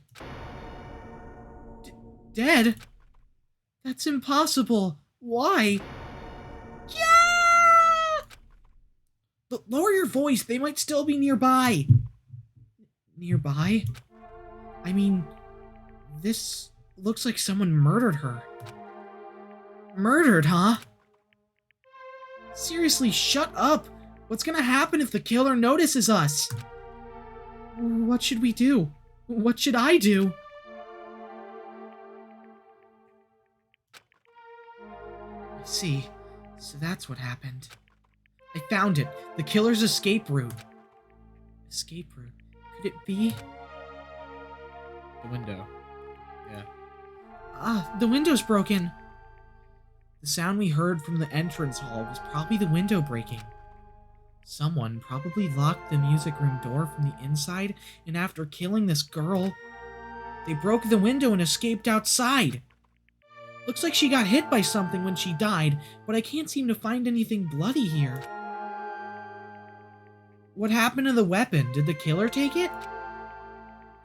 Dead? That's impossible. Why? Yeah! Lower your voice. They might still be nearby. Nearby? I mean, this looks like someone murdered her. Murdered, huh? Seriously, shut up. What's gonna happen if the killer notices us? What should we do? What should I do? I see. So that's what happened. I found it. The killer's escape route. Escape route. Could it be? The window. Yeah. Ah, the window's broken. The sound we heard from the entrance hall was probably the window breaking. Someone probably locked the music room door from the inside, and after killing this girl, they broke the window and escaped outside. Looks like she got hit by something when she died, but I can't seem to find anything bloody here. What happened to the weapon? Did the killer take it?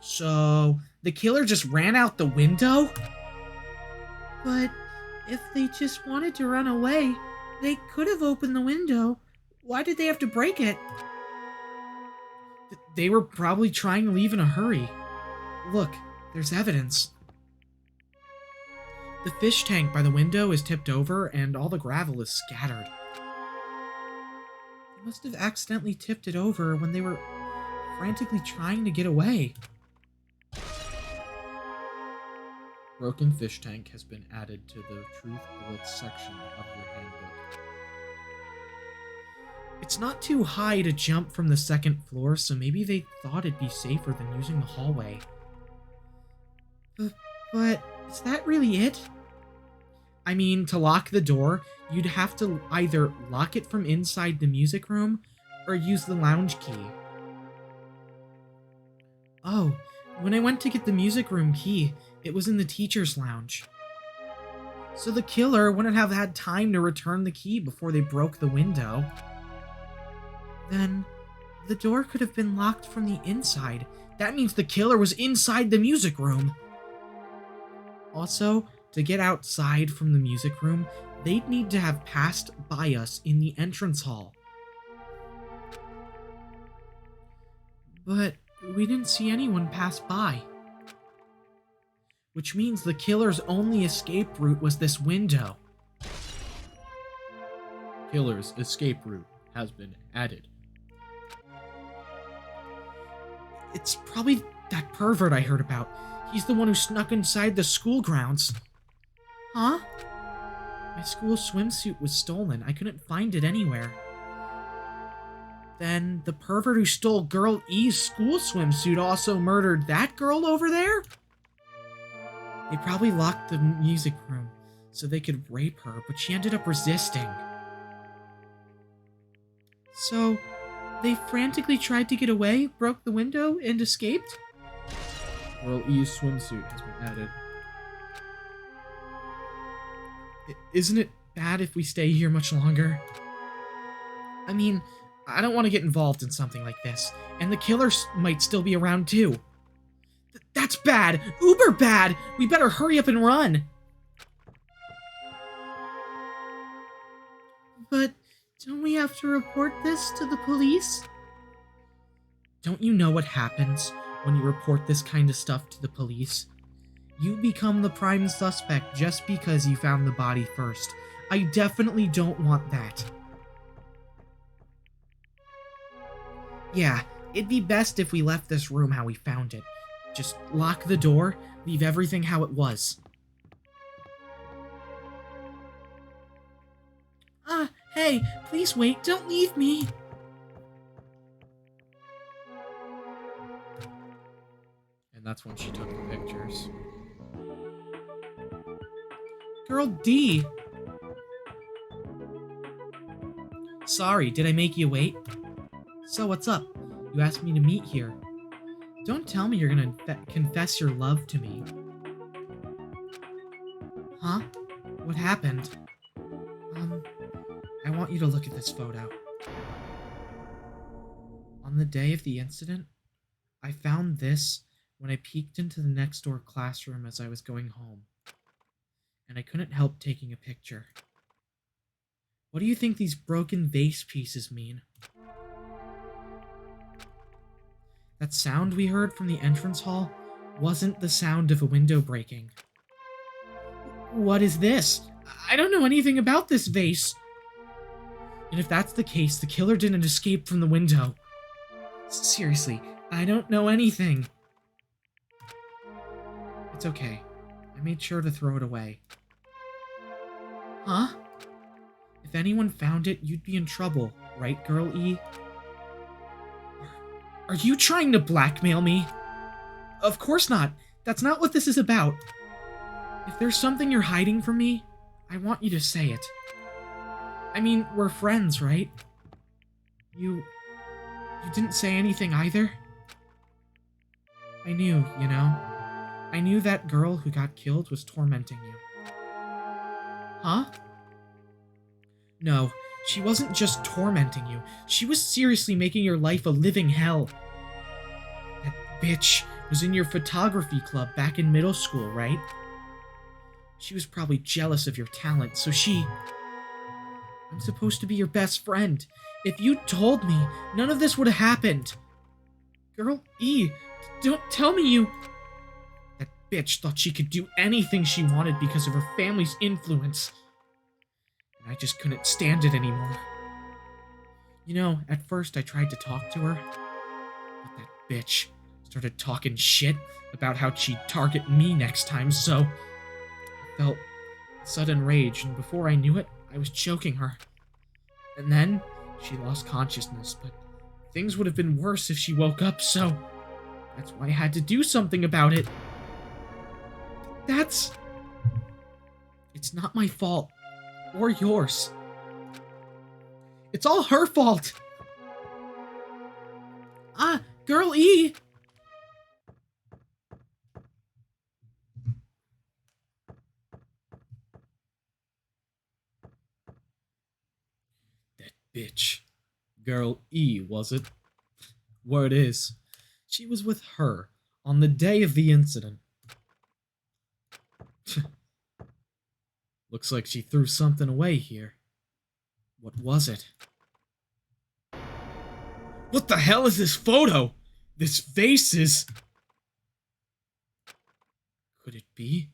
So, the killer just ran out the window? But if they just wanted to run away, they could have opened the window. Why did they have to break it? They were probably trying to leave in a hurry. Look, there's evidence. The fish tank by the window is tipped over and all the gravel is scattered. They must have accidentally tipped it over when they were frantically trying to get away. Broken fish tank has been added to the Truth Bullets section of your handbook. It's not too high to jump from the second floor, so maybe they thought it'd be safer than using the hallway. But is that really it? I mean, to lock the door, you'd have to either lock it from inside the music room or use the lounge key. Oh, when I went to get the music room key, it was in the teacher's lounge. So the killer wouldn't have had time to return the key before they broke the window. Then, the door could have been locked from the inside. That means the killer was inside the music room. Also, to get outside from the music room, they'd need to have passed by us in the entrance hall. But we didn't see anyone pass by. Which means the killer's only escape route was this window. Killer's escape route has been added. It's probably that pervert I heard about. He's the one who snuck inside the school grounds. Huh? My school swimsuit was stolen. I couldn't find it anywhere. Then the pervert who stole Girl E's school swimsuit also murdered that girl over there? They probably locked the music room so they could rape her, but she ended up resisting. So, they frantically tried to get away, broke the window, and escaped? Girl E's swimsuit has been added. Isn't it bad if we stay here much longer? I mean, I don't want to get involved in something like this, and the killers might still be around too. That's bad! Uber bad! We better hurry up and run! But don't we have to report this to the police? Don't you know what happens when you report this kind of stuff to the police? You become the prime suspect just because you found the body first. I definitely don't want that. Yeah, it'd be best if we left this room how we found it. Just lock the door, leave everything how it was. Hey, please wait, don't leave me. And that's when she took the pictures. Girl D. Sorry, did I make you wait? So what's up? You asked me to meet here. Don't tell me you're gonna confess your love to me. Huh? What happened? I want you to look at this photo. On the day of the incident, I found this when I peeked into the next door classroom as I was going home. And I couldn't help taking a picture. What do you think these broken vase pieces mean? That sound we heard from the entrance hall wasn't the sound of a window breaking. What is this? I don't know anything about this vase. And if that's the case, the killer didn't escape from the window. Seriously, I don't know anything. It's okay. I made sure to throw it away. Huh? If anyone found it, you'd be in trouble, right, Girl E? Are you trying to blackmail me? Of course not. That's not what this is about. If there's something you're hiding from me, I want you to say it. I mean, we're friends, right? You didn't say anything either? I knew, you know? I knew that girl who got killed was tormenting you. Huh? No, she wasn't just tormenting you. She was seriously making your life a living hell. That bitch was in your photography club back in middle school, right? She was probably jealous of your talent, so she... I'm supposed to be your best friend. If you told me, none of this would have happened. Girl E, don't tell me you... That bitch thought she could do anything she wanted because of her family's influence. And I just couldn't stand it anymore. You know, at first I tried to talk to her, but that bitch started talking shit about how she'd target me next time, so I felt sudden rage, and before I knew it, I was choking her. And then she lost consciousness, but things would have been worse if she woke up, so that's why I had to do something about it. It's not my fault. Or yours. It's all her fault! Girl E! That bitch. Girl E, was it? Word is, she was with her on the day of the incident. Looks like she threw something away here. What was it? What the hell is this photo? This vase is... Could it be?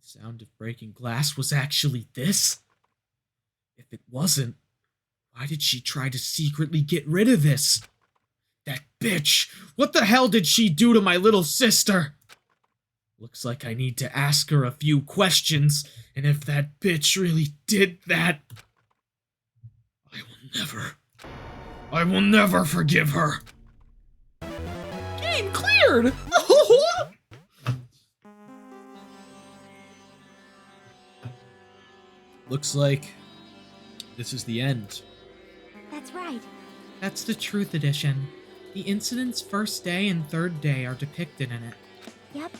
The sound of breaking glass was actually this? If it wasn't, why did she try to secretly get rid of this? That bitch! What the hell did she do to my little sister? Looks like I need to ask her a few questions, and if that bitch really did that, I will never forgive her. Game cleared! Looks like this is the end. That's right. That's the Truth Edition. The incident's first day and third day are depicted in it. Yep.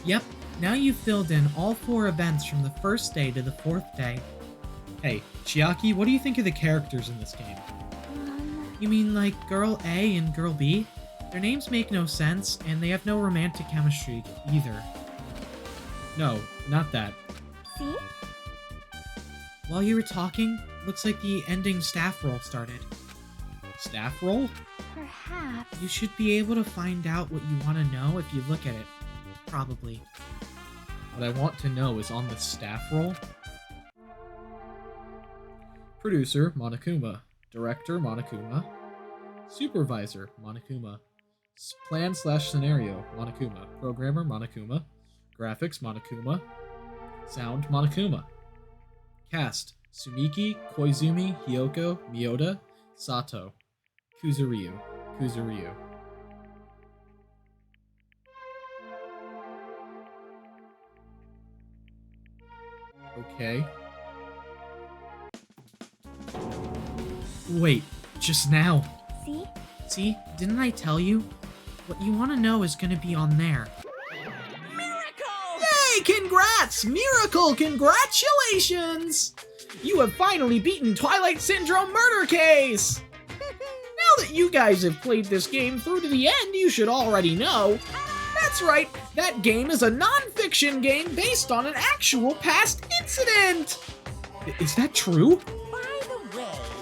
Yep, now you've filled in all 4 events from the first day to the 4th day. Hey, Chiaki, what do you think of the characters in this game? You mean like Girl A and Girl B? Their names make no sense, and they have no romantic chemistry either. No, not that. See? While you were talking, looks like the ending staff roll started. Staff roll? Perhaps. You should be able to find out what you want to know if you look at it. Probably. What I want to know is on the staff roll. Producer, Monokuma. Director, Monokuma. Supervisor, Monokuma. Plan/scenario, Monokuma. Programmer, Monokuma. Graphics, Monokuma. Sound, Monokuma. Cast, Sumiki, Koizumi, Hyoko, Miyoda, Sato. Kuzuryu. Okay. Wait, just now. See? See, didn't I tell you? What you want to know is gonna be on there. Miracle! Hey, congrats! Miracle, congratulations! You have finally beaten Twilight Syndrome Murder Case! Now that you guys have played this game through to the end, you should already know. That's right, that game is a non-fiction game based on an actual past incident! Is that true?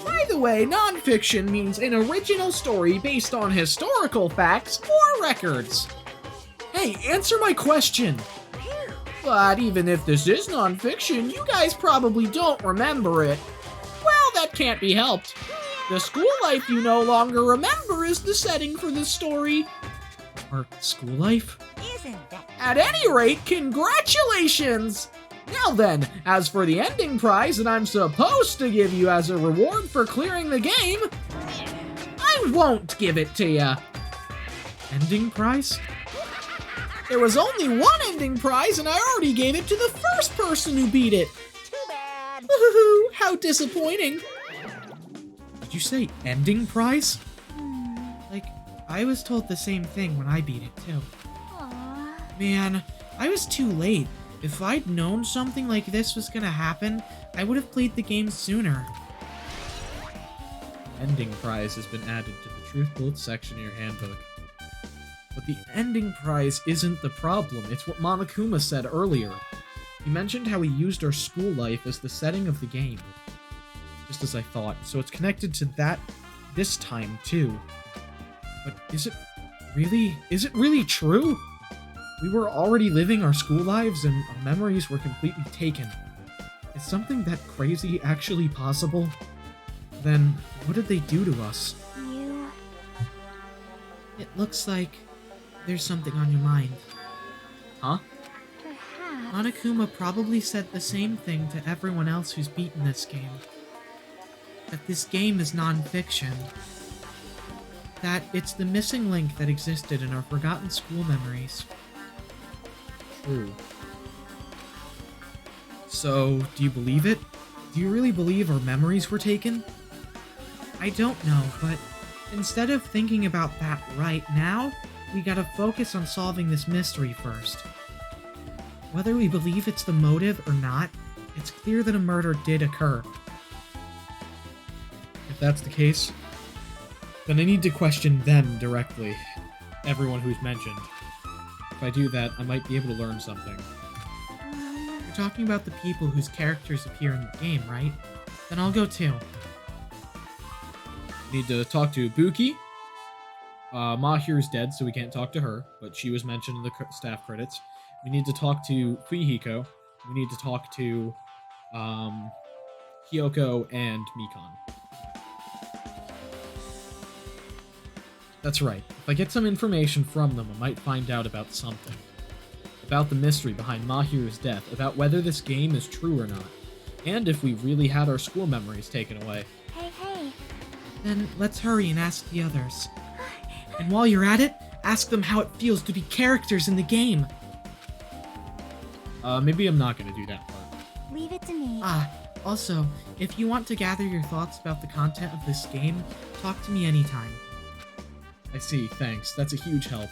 By the way, non-fiction means an original story based on historical facts or records. Hey, answer my question! But even if this is non-fiction, you guys probably don't remember it. Well, that can't be helped. The school life you no longer remember is the setting for this story. Our school life? At any rate, congratulations! Now then, as for the ending prize that I'm supposed to give you as a reward for clearing the game, I won't give it to ya. Ending prize? There was only one ending prize and I already gave it to the first person who beat it. Too bad. Ooh, how disappointing. Did you say ending prize? Like, I was told the same thing when I beat it too. Aww. Man, I was too late. If I'd known something like this was gonna happen, I would have played the game sooner. Ending prize has been added to the Truth Bullets section of your handbook. But the ending prize isn't the problem, it's what Monokuma said earlier. He mentioned how he used our school life as the setting of the game. Just as I thought, so it's connected to that this time too. But is it really true? We were already living our school lives and our memories were completely taken. Is something that crazy actually possible? Then, what did they do to us? It looks like there's something on your mind. Huh? Perhaps. Monokuma probably said the same thing to everyone else who's beaten this game. That this game is non-fiction. That it's the missing link that existed in our forgotten school memories. True. So, do you believe it? Do you really believe our memories were taken? I don't know, but instead of thinking about that right now, we gotta focus on solving this mystery first. Whether we believe it's the motive or not, it's clear that a murder did occur. If that's the case, then I need to question them directly. Everyone who's mentioned. If I do that, I might be able to learn something. You're talking about the people whose characters appear in the game, right? Then I'll go too. Need to talk to Buki. Mahiru's dead, so we can't talk to her, but she was mentioned in the staff credits. We need to talk to Fuyuhiko. We need to talk to Hyoko and Mikan. That's right. If I get some information from them, I might find out about something. About the mystery behind Mahiru's death, about whether this game is true or not, and if we really had our school memories taken away. Hey. Then let's hurry and ask the others. And while you're at it, ask them how it feels to be characters in the game. Maybe I'm not gonna do that part. Leave it to me. Also, if you want to gather your thoughts about the content of this game, talk to me anytime. I see, thanks. That's a huge help.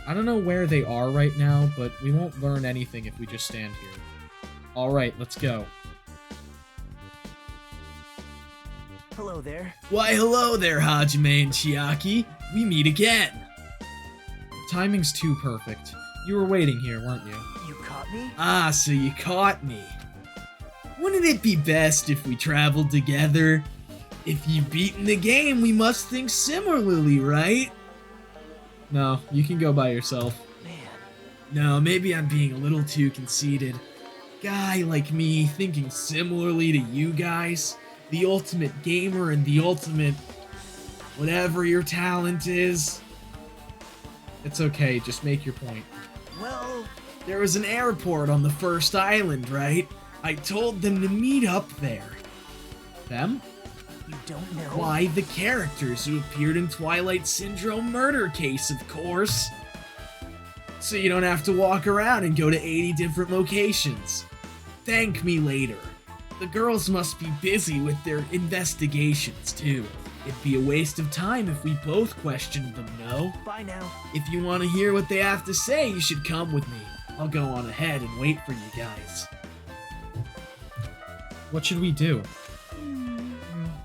I don't know where they are right now, but we won't learn anything if we just stand here. Alright, let's go. Hello there. Why, hello there, Hajime and Chiaki. We meet again. Timing's too perfect. You were waiting here, weren't you? You caught me? Ah, so you caught me. Wouldn't it be best if we traveled together? If you've beaten the game, we must think similarly, right? No, you can go by yourself. Man. No, maybe I'm being a little too conceited. Guy like me, thinking similarly to you guys, the ultimate gamer and the ultimate whatever your talent is. It's okay, just make your point. Well, there was an airport on the first island, right? I told them to meet up there. Them? You don't know? Why, the characters who appeared in Twilight Syndrome Murder Case, of course. So you don't have to walk around and go to 80 different locations. Thank me later. The girls must be busy with their investigations, too. It'd be a waste of time if we both questioned them, no? Bye now. If you want to hear what they have to say, you should come with me. I'll go on ahead and wait for you guys. What should we do?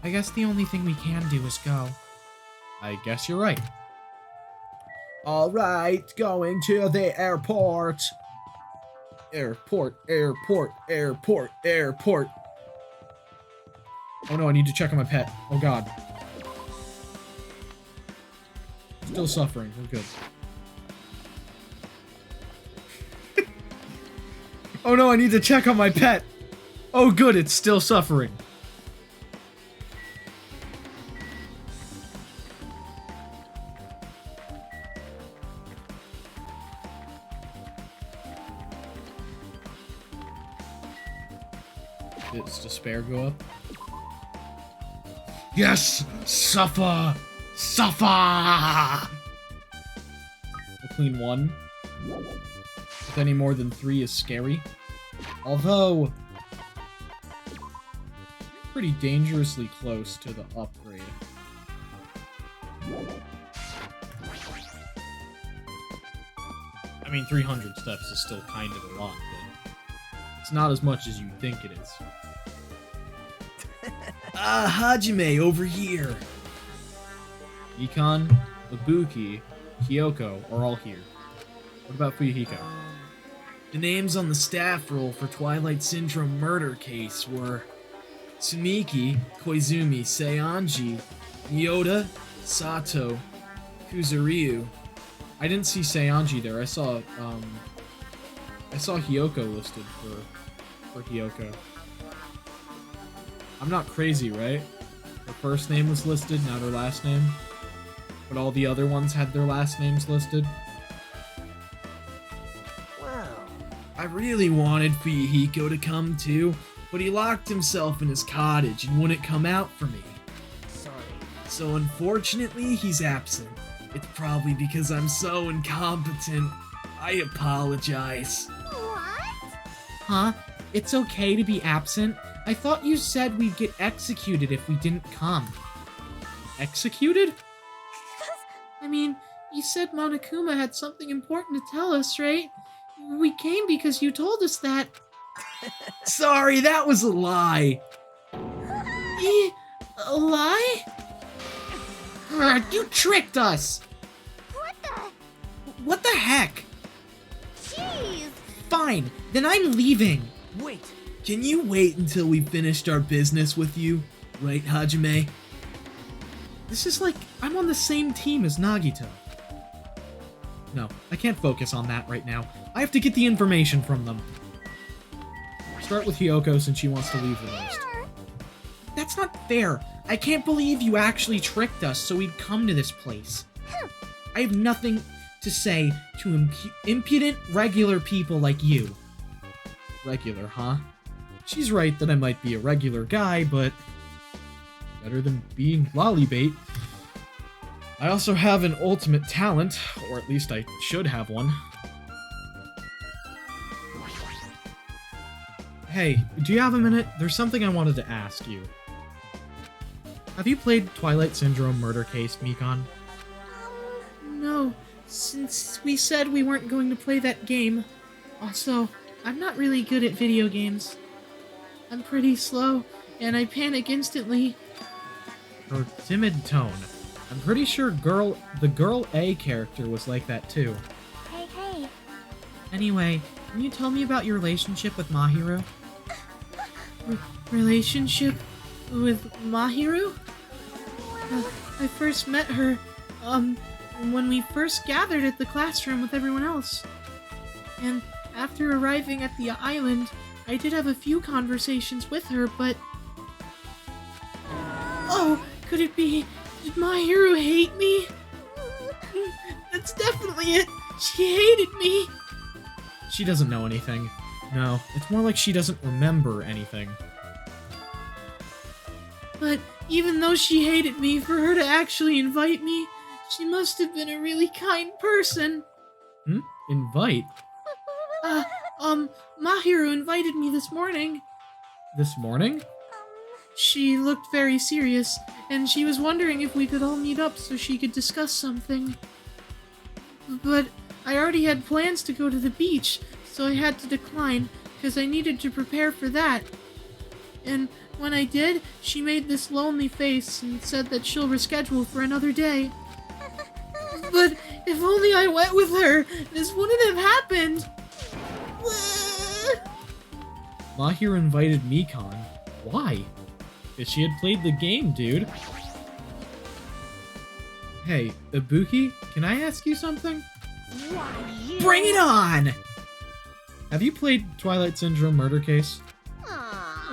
I guess the only thing we can do is go. I guess you're right. Alright, going to the airport. Airport, airport, airport, airport. Oh no, I need to check on my pet. Oh god. Still suffering, we're good. Oh no, I need to check on my pet! Oh good, it's still suffering. Does despair go up? Yes! Suffer! Suffer! We'll clean one. If any more than 3 is scary. Although, pretty dangerously close to the upgrade. I mean, 300 steps is still kind of a lot, but it's not as much as you think it is. Hajime, over here. Ikon, Ibuki, Kyoko are all here. What about Fuyuhiko? The names on the staff roll for Twilight Syndrome Murder Case were Tsumiki, Koizumi, Seonji, Yoda, Sato, Kuzuryu. I didn't see Seonji there. I saw Hyoko listed for Hyoko. I'm not crazy, right? Her first name was listed, not her last name. But all the other ones had their last names listed. Wow. I really wanted Fuyuhiko to come too, but he locked himself in his cottage and wouldn't come out for me. Sorry. So unfortunately, he's absent. It's probably because I'm so incompetent. I apologize. What? Huh? It's okay to be absent? I thought you said we'd get executed if we didn't come. Executed? I mean, you said Monokuma had something important to tell us, right? We came because you told us that. Sorry, that was a lie. A lie? You tricked us! What the heck? Jeez! Fine, then I'm leaving. Wait. Can you wait until we finished our business with you? Right, Hajime? This is like I'm on the same team as Nagito. No, I can't focus on that right now. I have to get the information from them. Start with Hyoko since she wants to leave the most. That's not fair. I can't believe you actually tricked us so we'd come to this place. I have nothing to say to impudent, regular people like you. Regular, huh? She's right that I might be a regular guy, but better than being lollybait. I also have an ultimate talent, or at least I should have one. Hey, do you have a minute? There's something I wanted to ask you. Have you played Twilight Syndrome Murder Case, Mikon? No, since we said we weren't going to play that game. Also, I'm not really good at video games. I'm pretty slow, and I panic instantly. Her timid tone. I'm pretty sure the girl A character was like that too. Hey. Anyway, can you tell me about your relationship with Mahiru? Relationship with Mahiru? I first met her, when we first gathered at the classroom with everyone else. And after arriving at the island, I did have a few conversations with her, but... Oh, could it be... Did Mahiru hate me? That's definitely it. She hated me. She doesn't know anything. No, it's more like she doesn't remember anything. But even though she hated me, for her to actually invite me, she must have been a really kind person. Invite? Mahiru invited me this morning. This morning? She looked very serious, and she was wondering if we could all meet up so she could discuss something. But I already had plans to go to the beach, so I had to decline, because I needed to prepare for that. And when I did, she made this lonely face and said that she'll reschedule for another day. But if only I went with her, this wouldn't have happened. Mahiru invited Mikan. Why? Because she had played the game, dude. Hey, Ibuki, can I ask you something? Bring it on! Have you played Twilight Syndrome Murder Case?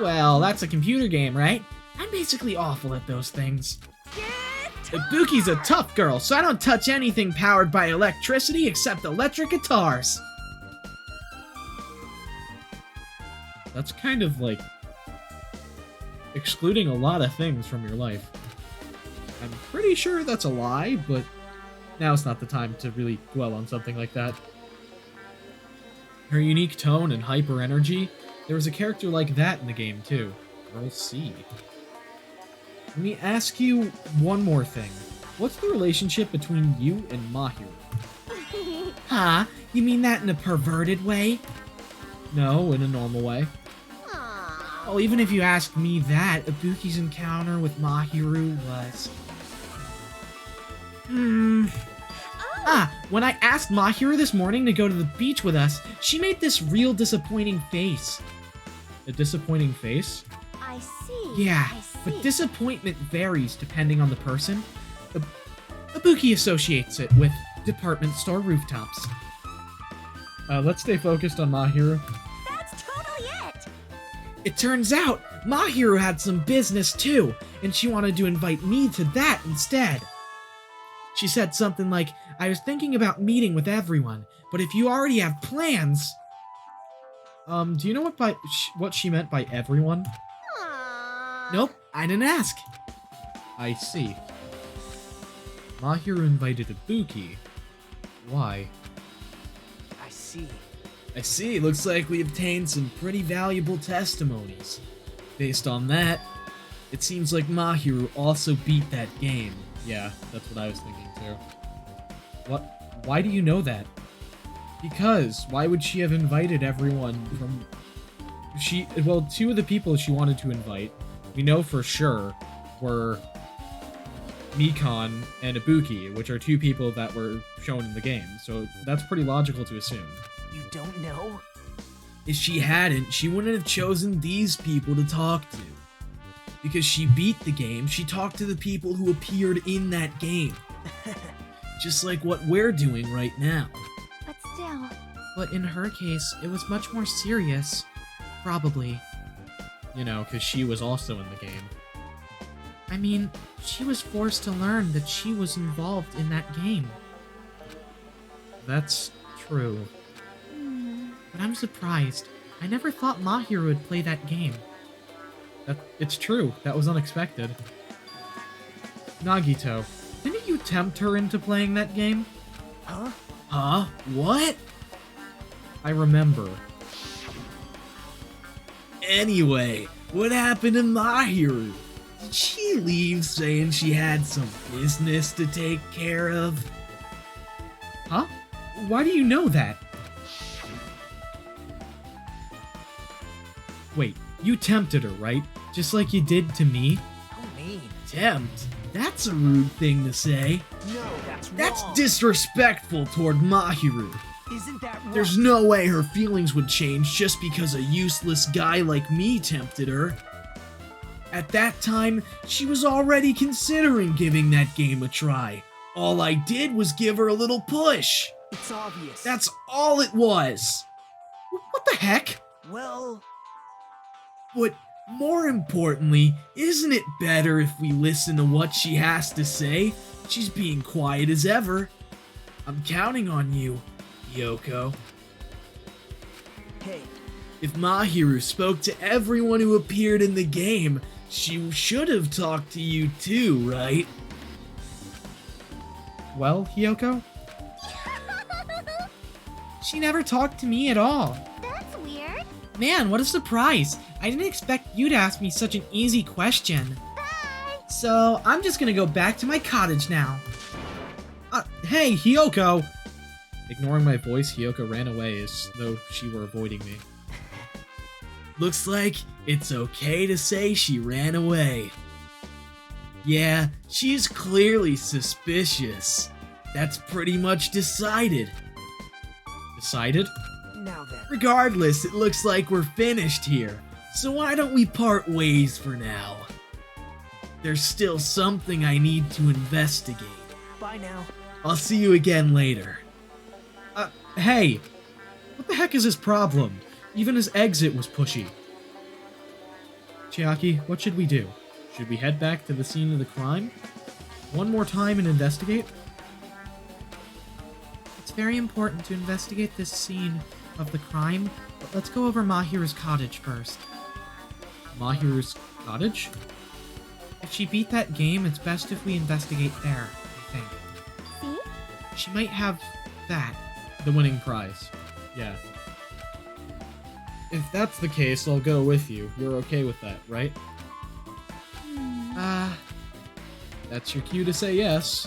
Well, that's a computer game, right? I'm basically awful at those things. Ibuki's a tough girl, so I don't touch anything powered by electricity except electric guitars. That's kind of like excluding a lot of things from your life. I'm pretty sure that's a lie, but now it's not the time to really dwell on something like that. Her unique tone and hyper energy, there was a character like that in the game too. Girl C. Let me ask you one more thing. What's the relationship between you and Mahiru? Huh? You mean that in a perverted way? No, in a normal way. Well, even if you ask me that, Ibuki's encounter with Mahiru was... when I asked Mahiru this morning to go to the beach with us, she made this real disappointing face. A disappointing face? I see. Yeah, I see. but disappointment varies depending on the person. Ibuki associates it with department store rooftops. Let's stay focused on Mahiru. That's totally it. It turns out, Mahiru had some business too, and she wanted to invite me to that instead. She said something like, I was thinking about meeting with everyone, but if you already have plans... Do you know what she meant by everyone? Nope, I didn't ask. I see. Mahiru invited Ibuki. Why? I see. I see, looks like we obtained some pretty valuable testimonies. Based on that, it seems like Mahiru also beat that game. Yeah, that's what I was thinking too. What? Why do you know that? Because, why would she have invited everyone from... Well, two of the people she wanted to invite, we know for sure, were Mikan and Ibuki, which are two people that were shown in the game, so that's pretty logical to assume. You don't know? If she hadn't, she wouldn't have chosen these people to talk to. Because she beat the game, she talked to the people who appeared in that game. Just like what we're doing right now. But still. But in her case, it was much more serious. Probably. You know, because she was also in the game. I mean, she was forced to learn that she was involved in that game. That's true. But I'm surprised. I never thought Mahiru would play that game. It's true. That was unexpected. Nagito, didn't you tempt her into playing that game? Huh? Huh? What? I remember. Anyway, what happened to Mahiru? Did she leave saying she had some business to take care of? Huh? Why do you know that? Wait, you tempted her, right? Just like you did to me? How mean. Tempt? That's a rude thing to say. No, that's wrong. That's disrespectful toward Mahiru. Isn't that wrong? There's no way her feelings would change just because a useless guy like me tempted her. At that time, she was already considering giving that game a try. All I did was give her a little push. It's obvious. That's all it was. What the heck? Well... But more importantly, isn't it better if we listen to what she has to say? She's being quiet as ever. I'm counting on you, Yoko. Hey, If Mahiru spoke to everyone who appeared in the game, she should have talked to you too, right? Well, Hiyoko? She never talked to me at all. That's weird. Man, what a surprise. I didn't expect you to ask me such an easy question. Bye. So, I'm just gonna go back to my cottage now. Hey, Hiyoko! Ignoring my voice, Hiyoko ran away as though she were avoiding me. Looks like it's okay to say she ran away. Yeah, she's clearly suspicious. That's pretty much decided. Decided? now then. Regardless, it looks like we're finished here, so why don't we part ways for now? There's still something I need to investigate. Bye now. I'll see you again later. Hey! What the heck is his problem? Even his exit was pushy. Chiaki, what should we do? Should we head back to the scene of the crime? One more time and investigate? It's very important to investigate this scene of the crime, but let's go over Mahiru's cottage first. Mahiru's cottage? If she beat that game, it's best if we investigate there, I think. See? She might have that. The winning prize. Yeah. If that's the case, I'll go with you. You're okay with that, right? That's your cue to say yes.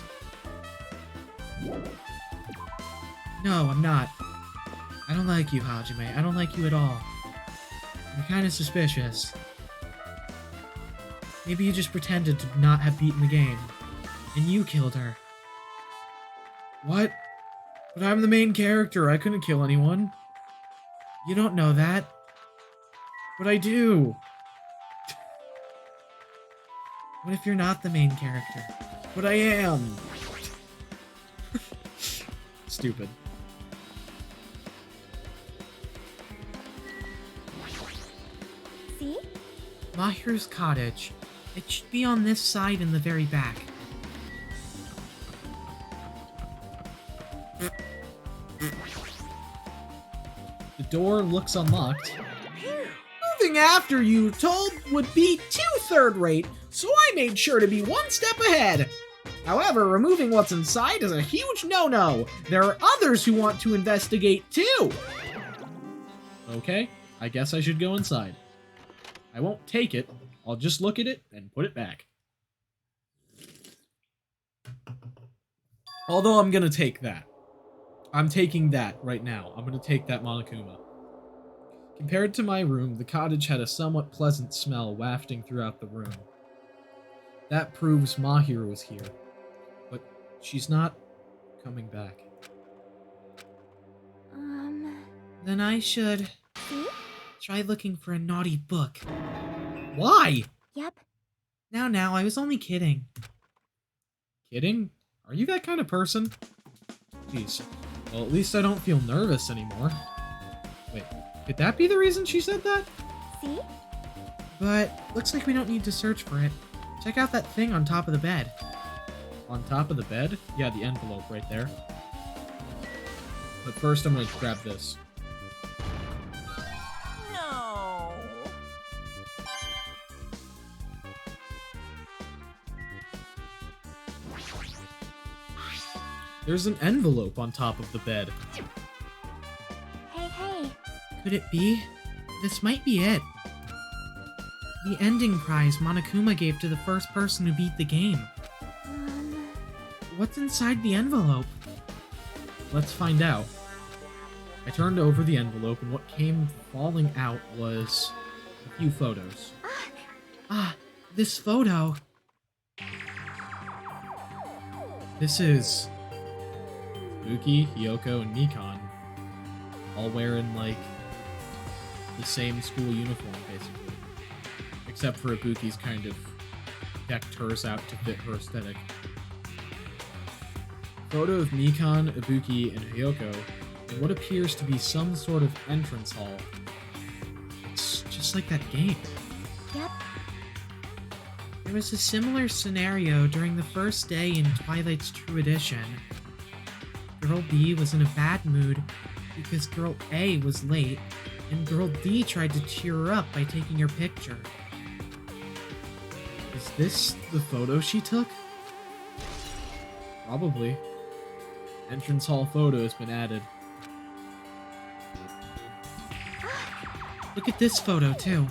No, I'm not. I don't like you, Hajime. I don't like you at all. You're kind of suspicious. Maybe you just pretended to not have beaten the game. And you killed her. What? But I'm the main character. I couldn't kill anyone. You don't know that. But I do. What if you're not the main character? But I am. Stupid. See? Mahiru's cottage. It should be on this side in the very back. The door looks unlocked. Moving after you told would be too third-rate, so I made sure to be one step ahead. However, removing what's inside is a huge no-no. There are others who want to investigate too. Okay, I guess I should go inside. I won't take it. I'll just look at it and put it back. Although I'm gonna take that. I'm taking that right now. I'm gonna take that Monokuma. Compared to my room, the cottage had a somewhat pleasant smell wafting throughout the room. That proves Mahiru was here. But she's not coming back. Then I should See? try looking for a naughty book. Why? Yep. Now, I was only kidding. Kidding? Are you that kind of person? Jeez. Well, at least I don't feel nervous anymore. Wait, could that be the reason she said that? See? But looks like we don't need to search for it. Check out that thing on top of the bed. On top of the bed? Yeah, the envelope right there. But first I'm gonna grab this. No. There's an envelope on top of the bed. Hey. Could it be? This might be it. The ending prize Monokuma gave to the first person who beat the game. What's inside the envelope? Let's find out. I turned over the envelope and what came falling out was a few photos. This photo. This is Buki, Hiyoko, and Nikon all wearing like the same school uniform basically. Except for Ibuki's kind of decked hers out to fit her aesthetic. Photo of Nikon, Ibuki, and Hiyoko in what appears to be some sort of entrance hall. It's just like that game. Yep. There was a similar scenario during the first day in Twilight's True Edition. Girl B was in a bad mood because Girl A was late, and Girl D tried to cheer her up by taking her picture. Is this the photo she took? Probably. Entrance hall photo has been added. Look at this photo, too.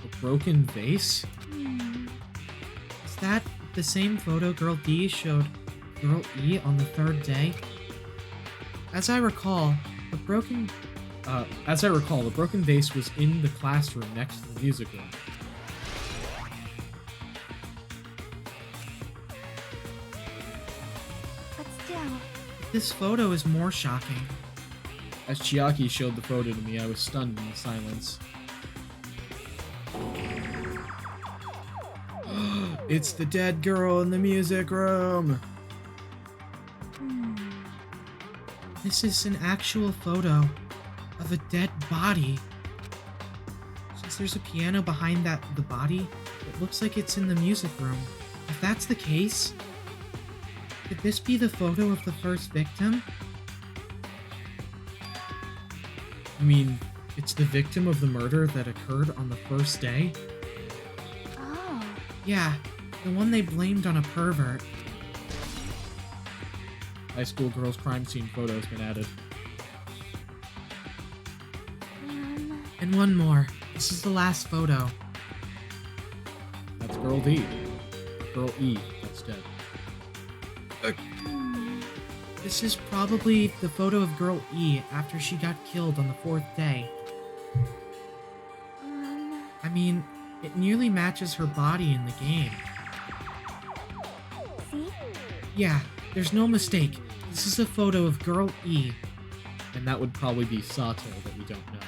A broken vase? Is that the same photo Girl D showed Girl E on the third day? As I recall, the broken vase was in the classroom next to the music room. But still, This photo is more shocking. As Chiaki showed the photo to me, I was stunned in the silence. It's the dead girl in the music room! This is an actual photo of a dead body. Since there's a piano behind the body, it looks like it's in the music room. If that's the case, could this be the photo of the first victim? You mean, it's the victim of the murder that occurred on the first day? oh, Yeah, the one they blamed on a pervert. High school girls crime scene photo has been added. And one more. This is the last photo. That's Girl D. Girl E, that's dead. This is probably the photo of Girl E after she got killed on the fourth day. I mean, it nearly matches her body in the game. see? Yeah, there's no mistake. This is a photo of Girl E. And that would probably be Sato that we don't know.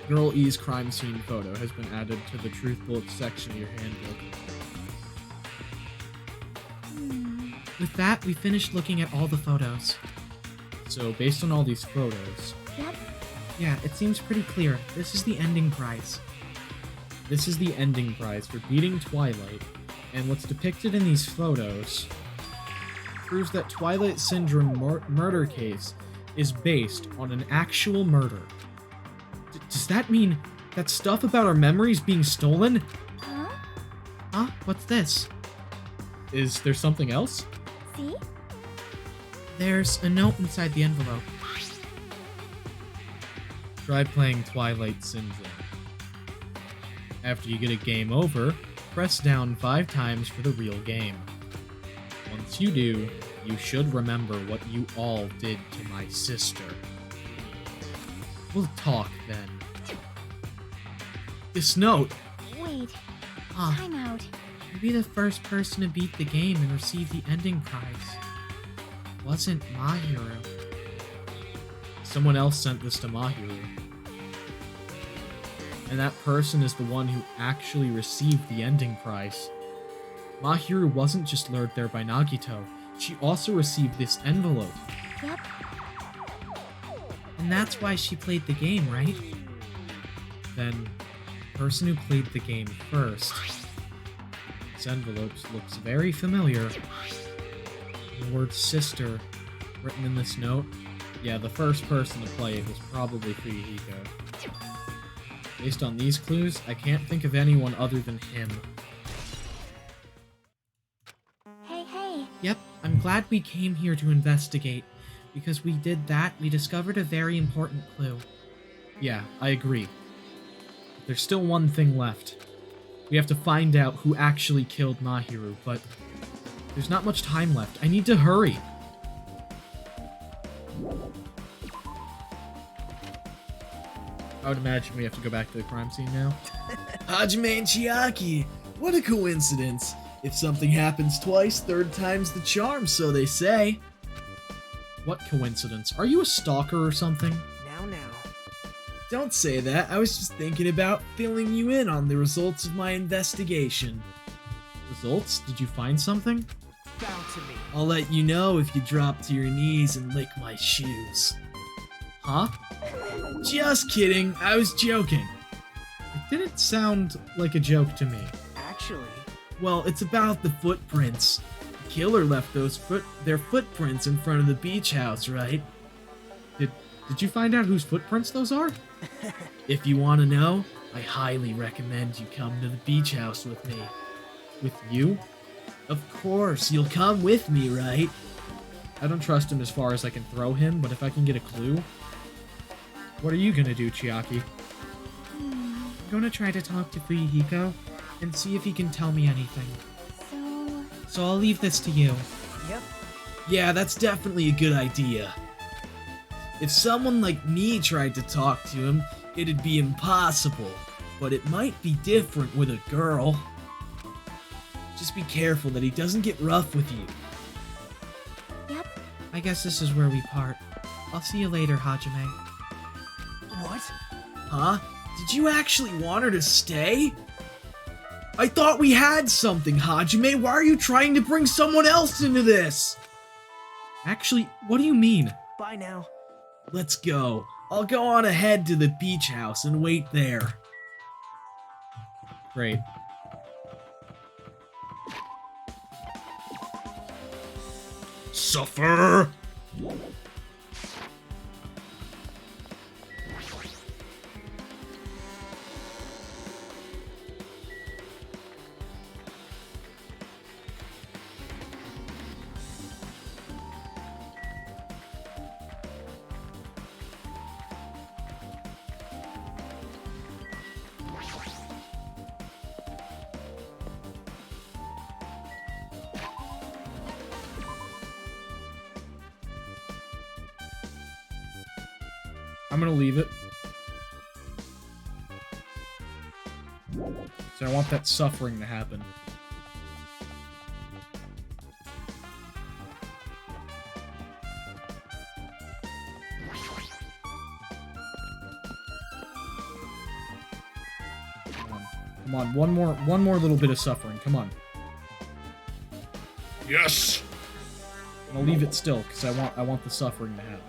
Girl E's crime scene photo has been added to the Truth Bullets section of your handbook. With that, we finished looking at all the photos. So, based on all these photos, Yep. Yeah, it seems pretty clear. This is the ending prize. this is the ending prize for beating Twilight, and what's depicted in these photos proves that Twilight Syndrome Murder Case is based on an actual murder. Does that mean that stuff about our memories being stolen? Huh? Huh? What's this? Is there something else? See? There's a note inside the envelope. Try playing Twilight Syndrome. After you get a game over, press down 5 times for the real game. Once you do, you should remember what you all did to my sister. We'll talk then. This note! Wait, Huh. time out. Maybe the first person to beat the game and receive the ending prize wasn't Mahiru. Someone else sent this to Mahiru. And that person is the one who actually received the ending prize. Mahiru wasn't just lured there by Nagito, she also received this envelope. Yep. And that's why she played the game, right? Then, the person who played the game first. This envelope looks very familiar. The word sister written in this note. Yeah, the first person to play it was probably Fuyuhiko. Based on these clues, I can't think of anyone other than him. Hey. Yep, I'm glad we came here to investigate. Because we did that, we discovered a very important clue. Yeah, I agree. But there's still one thing left. We have to find out who actually killed Mahiru, but there's not much time left. I need to hurry. I would imagine we have to go back to the crime scene now. Hajime and Chiaki! What a coincidence! If something happens twice, third time's the charm, so they say. What coincidence? Are you a stalker or something? Now. Don't say that. I was just thinking about filling you in on the results of my investigation. Results? Did you find something? Bow to me. I'll let you know if you drop to your knees and lick my shoes. Huh? Just kidding. I was joking. It didn't sound like a joke to me. Actually, Well, it's about the footprints. The killer left their footprints in front of the beach house, right? Did you find out whose footprints those are? If you want to know, I highly recommend you come to the beach house with me. With you? Of course, you'll come with me, right? I don't trust him as far as I can throw him, but if I can get a clue... What are you gonna do, Chiaki? I'm gonna try to talk to Fuyuhiko and see if he can tell me anything. So I'll leave this to you. Yep. Yeah, that's definitely a good idea. If someone like me tried to talk to him, it'd be impossible. But it might be different with a girl. Just be careful that he doesn't get rough with you. Yep. I guess this is where we part. I'll see you later, Hajime. What? Huh? Did you actually want her to stay? I thought we had something, Hajime. Why are you trying to bring someone else into this? Actually, what do you mean? Bye now. Let's go. I'll go on ahead to the beach house and wait there. Great. Suffer! I'm gonna leave it. So I want that suffering to happen. Come on, one more little bit of suffering. Come on. Yes! I'm gonna leave it still because I want the suffering to happen.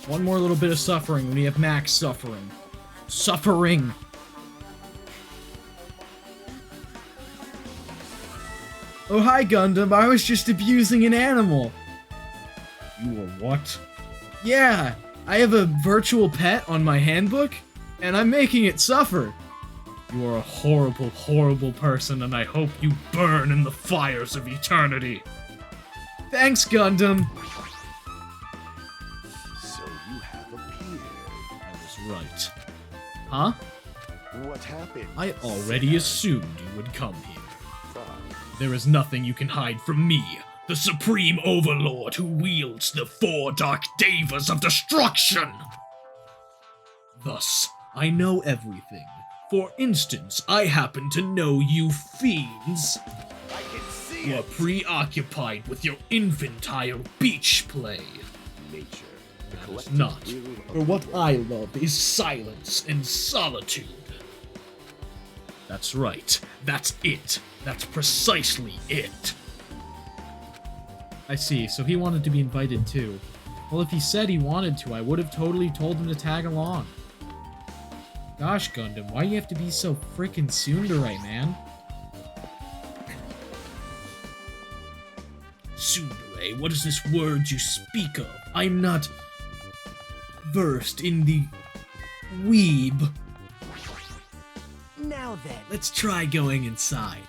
One more little bit of suffering when we have max suffering. Suffering! Oh, hi, Gundam. I was just abusing an animal. You were what? Yeah, I have a virtual pet on my handbook, and I'm making it suffer. You are a horrible, horrible person, and I hope you burn in the fires of eternity. Thanks, Gundam. So you have appeared. I was right. Huh? What happened? I already assumed you would come here. Fine. There is nothing you can hide from me, the Supreme Overlord who wields the 4 Dark Devas of Destruction! Thus, I know everything. For instance, I happen to know you fiends I can see were it. preoccupied with your infantile beach play. Nature. The That is collective not. will of For what I love is silence and solitude. That's right. That's it. That's precisely it. I see, so he wanted to be invited too. Well, if he said he wanted to, I would have totally told him to tag along. Gosh, Gundam, why do you have to be so frickin' tsundere, man? Tsundere, what is this word you speak of? I'm not versed in the weeb. Now then. Let's try going inside.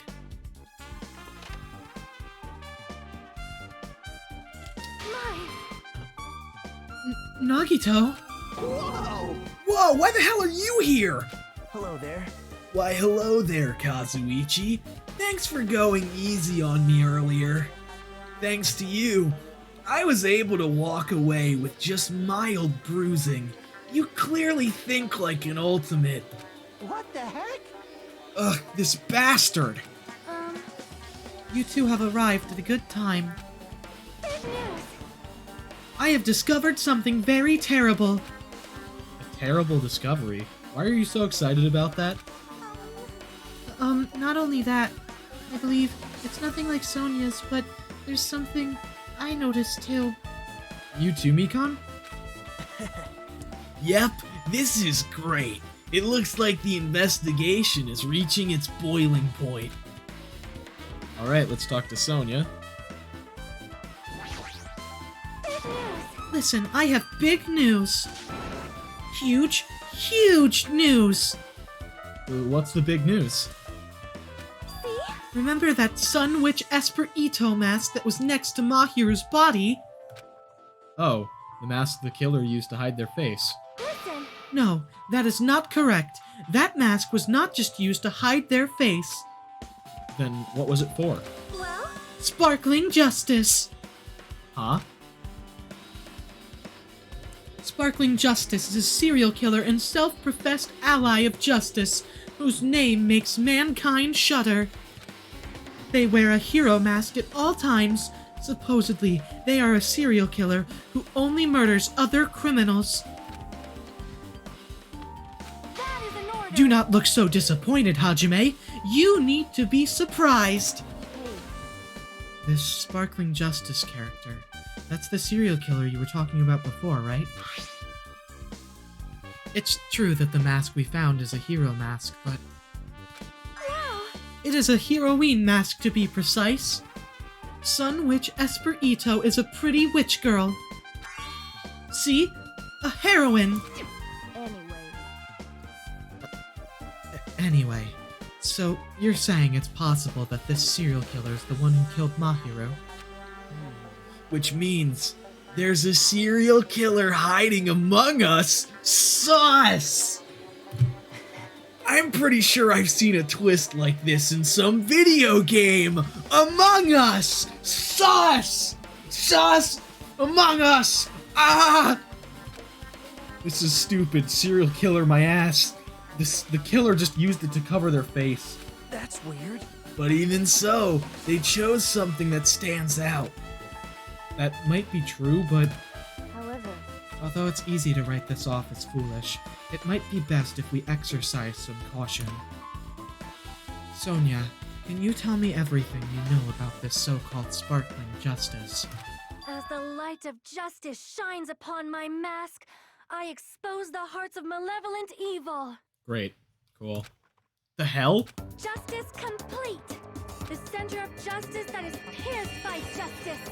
Nagito? Whoa! Whoa, why the hell are you here? Hello there. Why, hello there, Kazuichi. Thanks for going easy on me earlier. Thanks to you, I was able to walk away with just mild bruising. You clearly think like an ultimate. What the heck? Ugh, this bastard. You two have arrived at a good time. Good news. I have discovered something very terrible. A terrible discovery. Why are you so excited about that? Not only that, I believe it's nothing like Sonia's, but there's something I noticed too. You too, Mikan? Yep, this is great. It looks like the investigation is reaching its boiling point. Alright, let's talk to Sonia. Listen, I have big news. Huge, huge news. What's the big news? Remember that Sun Witch Esper Ito mask that was next to Mahiru's body? Oh, the mask the killer used to hide their face. Listen, No, that is not correct. That mask was not just used to hide their face. Then what was it for? well, Sparkling Justice! Huh? Sparkling Justice is a serial killer and self-professed ally of justice, whose name makes mankind shudder. They wear a hero mask at all times. Supposedly, they are a serial killer who only murders other criminals. that is an order. Do not look so disappointed, Hajime. You need to be surprised. This Sparkling Justice character, that's the serial killer you were talking about before, right? It's true that the mask we found is a hero mask, but Wow. it is a heroine mask to be precise. Sun Witch Esper Ito is a pretty witch girl. See? A heroine! Anyway, Anyway, so you're saying it's possible that this serial killer is the one who killed Mahiru? Which means there's a serial killer hiding among us. Sauce! I'm pretty sure I've seen a twist like this in some video game. Among Us! Sauce! Sauce! Among Us! Ah! This is stupid. Serial killer my ass. The killer just used it to cover their face. That's weird. But even so, they chose something that stands out. That might be true, but however, Although it's easy to write this off as foolish, it might be best if we exercise some caution. Sonia, can you tell me everything you know about this so-called sparkling justice? as the light of justice shines upon my mask, I expose the hearts of malevolent evil. great. Cool. The hell? Justice complete. The center of justice that is pierced by justice.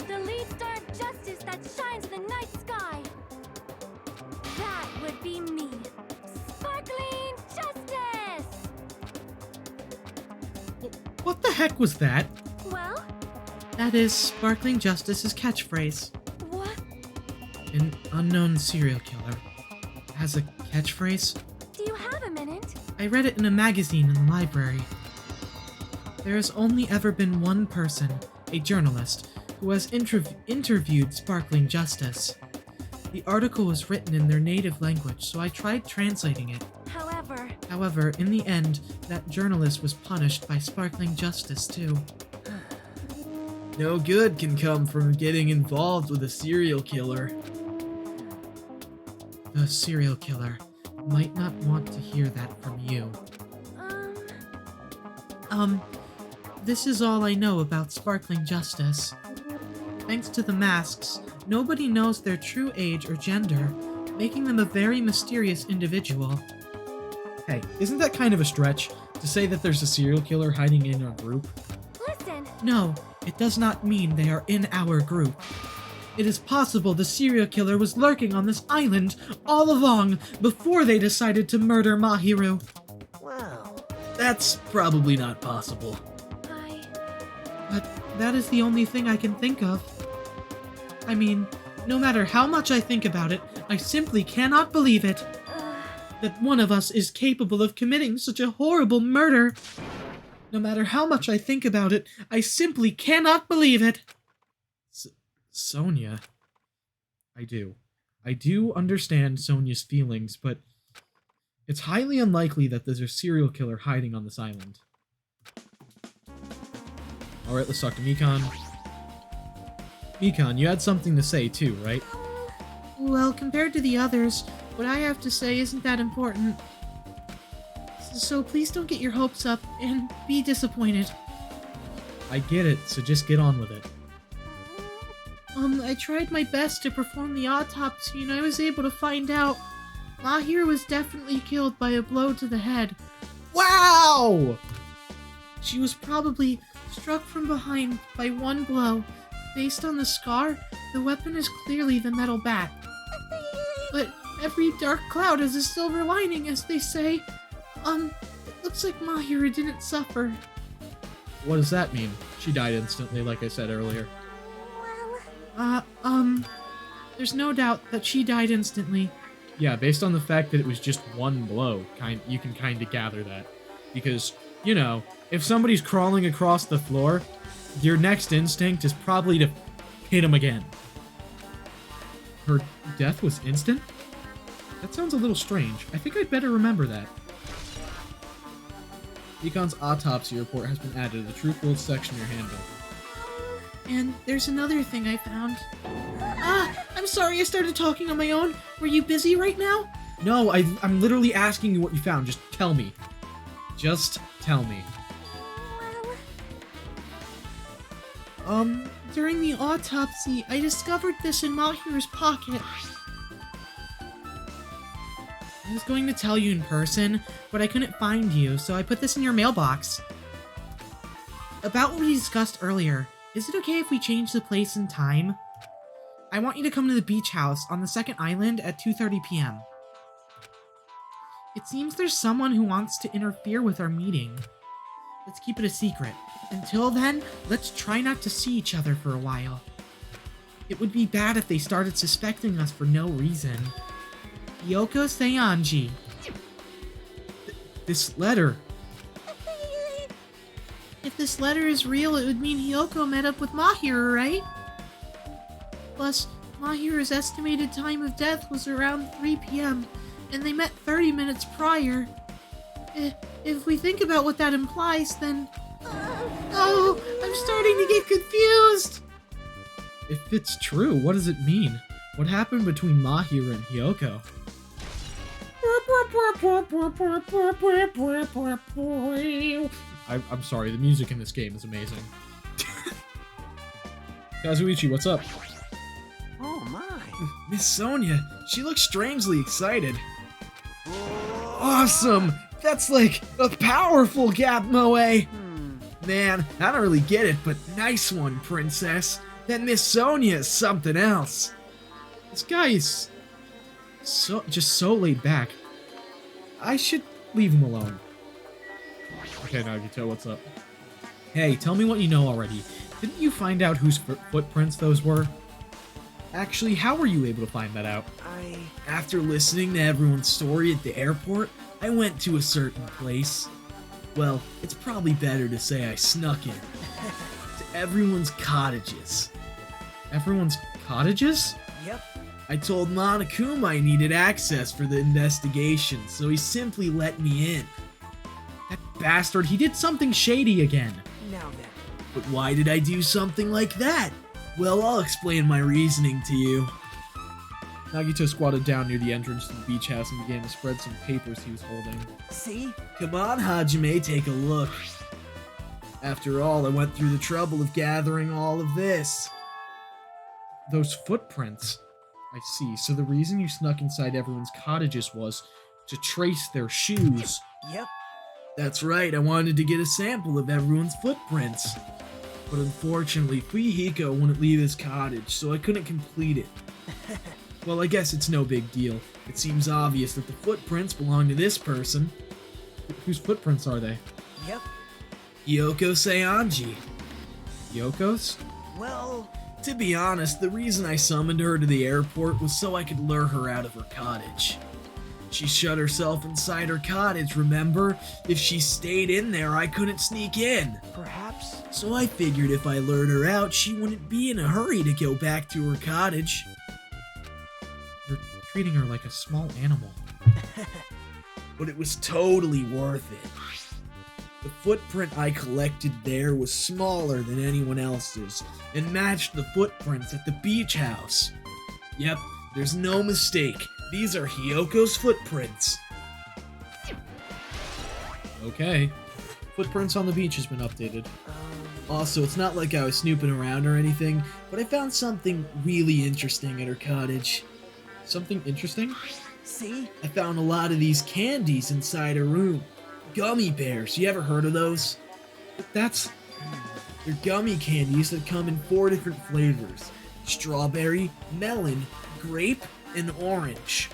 The lead star of justice that shines in the night sky. That would be me. Sparkling justice! What the heck was that? Well, That is Sparkling Justice's catchphrase. what? An unknown serial killer has a catchphrase? Do you have a minute? I read it in a magazine in the library. There has only ever been one person, a journalist, who has interviewed Sparkling Justice. The article was written in their native language, so I tried translating it. However, in the end, that journalist was punished by Sparkling Justice too. No good can come from getting involved with a serial killer. The serial killer might not want to hear that from you. This is all I know about Sparkling Justice. Thanks to the masks, nobody knows their true age or gender, making them a very mysterious individual. Hey, isn't that kind of a stretch to say that there's a serial killer hiding in our group? Listen, No, it does not mean they are in our group. It is possible the serial killer was lurking on this island all along before they decided to murder Mahiru. Wow. That's probably not possible. But that is the only thing I can think of. I mean, no matter how much I think about it, I simply cannot believe it. That one of us is capable of committing such a horrible murder. No matter how much I think about it, I simply cannot believe it. Sonia. I do understand Sonia's feelings, but it's highly unlikely that there's a serial killer hiding on this island. Alright, let's talk to Mikan. Mikan, you had something to say too, right? Well, compared to the others, what I have to say isn't that important. So please don't get your hopes up and be disappointed. I get it, so just get on with it. I tried my best to perform the autopsy and I was able to find out Mahiru was definitely killed by a blow to the head. Wow! She was probably struck from behind by one blow. Based on the scar, the weapon is clearly the metal bat. But every dark cloud has a silver lining, as they say. It looks like Mahiru didn't suffer. What does that mean? She died instantly, like I said earlier. There's no doubt that she died instantly. Yeah, based on the fact that it was just one blow, you can kind of gather that. Because, you know, if somebody's crawling across the floor, your next instinct is probably to hit him again. Her death was instant? That sounds a little strange. I think I'd better remember that. Econ's autopsy report has been added to the truthful section of your handbook. And there's another thing I found. I'm sorry I started talking on my own. Were you busy right now? No, I'm literally asking you what you found. Just tell me. Just tell me. During the autopsy, I discovered this in Mahiru's pocket. I was going to tell you in person, but I couldn't find you, so I put this in your mailbox. About what we discussed earlier, is it okay if we change the place and time? I want you to come to the beach house on the second island at 2:30 p.m. It seems there's someone who wants to interfere with our meeting. Let's keep it a secret. Until then, let's try not to see each other for a while. It would be bad if they started suspecting us for no reason. Yoko Seanji. This letter. If this letter is real, it would mean Hyoko met up with Mahiru, right? Plus, Mahiru's estimated time of death was around 3 p.m., and they met 30 minutes prior. If we think about what that implies, then... Oh, I'm starting to get confused! If it's true, what does it mean? What happened between Mahiru and Hyoko? I'm sorry, the music in this game is amazing. Kazuichi, what's up? Oh my. Miss Sonia, she looks strangely excited. Awesome! That's like a powerful gap moe! Man, I don't really get it, but nice one, princess. That Miss Sonia is something else. This guy is just so laid back. I should leave him alone. Okay, Nagito, what's up? Hey, tell me what you know already. Didn't you find out whose footprints those were? Actually, how were you able to find that out? After listening to everyone's story at the airport, I went to a certain place. Well, it's probably better to say I snuck in. To everyone's cottages. Everyone's cottages? Yep. I told Monokuma I needed access for the investigation, so he simply let me in. That bastard, he did something shady again. Now then. But why did I do something like that? Well, I'll explain my reasoning to you. Nagito squatted down near the entrance to the beach house and began to spread some papers he was holding. See? Come on, Hajime, take a look. After all, I went through the trouble of gathering all of this. Those footprints. I see. So the reason you snuck inside everyone's cottages was to trace their shoes. Yep. That's right, I wanted to get a sample of everyone's footprints. But unfortunately, Fuyuhiko wouldn't leave his cottage, so I couldn't complete it. Well, I guess it's no big deal. It seems obvious that the footprints belong to this person. Whose footprints are they? Yep. Yoko Seanji. Yoko's? Well, To be honest, the reason I summoned her to the airport was so I could lure her out of her cottage. She shut herself inside her cottage, remember? If she stayed in there, I couldn't sneak in. perhaps. So I figured if I lured her out, she wouldn't be in a hurry to go back to her cottage. You're treating her like a small animal. But it was totally worth it. The footprint I collected there was smaller than anyone else's, and matched the footprints at the beach house. Yep, there's no mistake. These are Hyoko's footprints. Okay. Footprints on the beach has been updated. Also, it's not like I was snooping around or anything, but I found something really interesting at her cottage. Something interesting? See? I found a lot of these candies inside her room. Gummy bears, you ever heard of those? That's... They're gummy candies that come in 4 different flavors. Strawberry, melon, grape, and orange.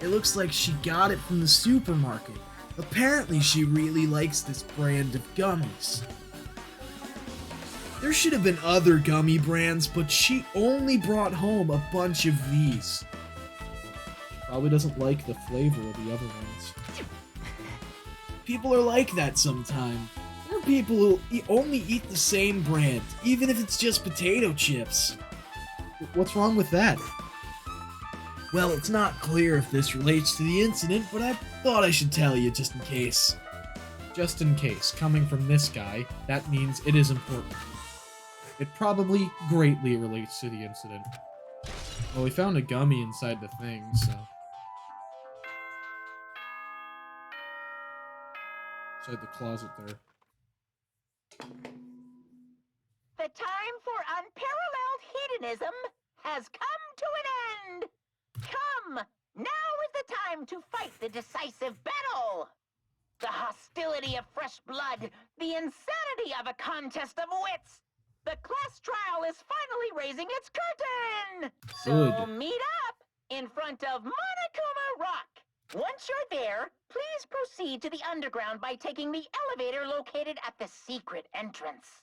It looks like she got it from the supermarket. Apparently she really likes this brand of gummies. There should have been other gummy brands, but she only brought home a bunch of these. Probably doesn't like the flavor of the other ones. People are like that sometimes. There are people who only eat the same brand, even if it's just potato chips. What's wrong with that? Well, it's not clear if this relates to the incident, but I thought I should tell you just in case. Just in case, coming from this guy, that means it is important. It probably greatly relates to the incident. Well, we found a gummy inside the thing, so... Inside the closet there. The time for unparalleled hedonism has come to an end! Come! Now is the time to fight the decisive battle! The hostility of fresh blood, the insanity of a contest of wits! The class trial is finally raising its curtain! So Good. meet up in front of Monokuma Rock! Once you're there, please proceed to the underground by taking the elevator located at the secret entrance.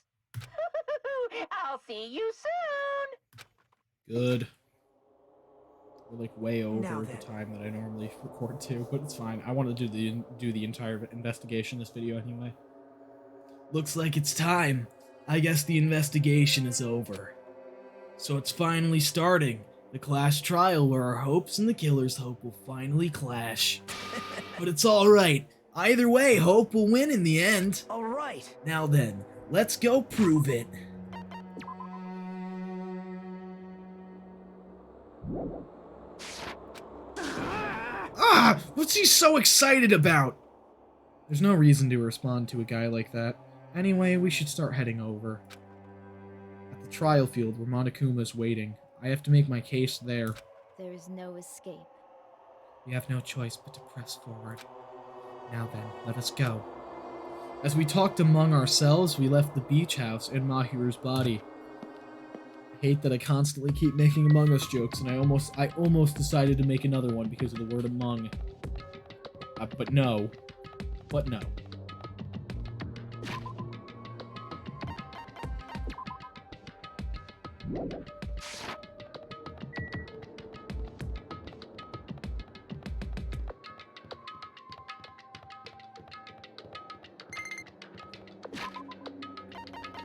I'll see you soon! Good. We're like way Now over the then. time that I normally record to, but it's fine. I want to do the entire investigation this video anyway. Looks like it's time. I guess the investigation is over. So it's finally starting. The class trial where our hopes and the killer's hope will finally clash. But it's alright. Either way, hope will win in the end. Alright. Now then, let's go prove it. Ah! What's he so excited about? There's no reason to respond to a guy like that. Anyway, we should start heading over. At the trial field where Monokuma's waiting. I have to make my case there. There is no escape. We have no choice but to press forward. Now then, let us go. As we talked among ourselves, we left the beach house and Mahiru's body. I hate that I constantly keep making Among Us jokes, and I almost decided to make another one because of the word among. But no. But no.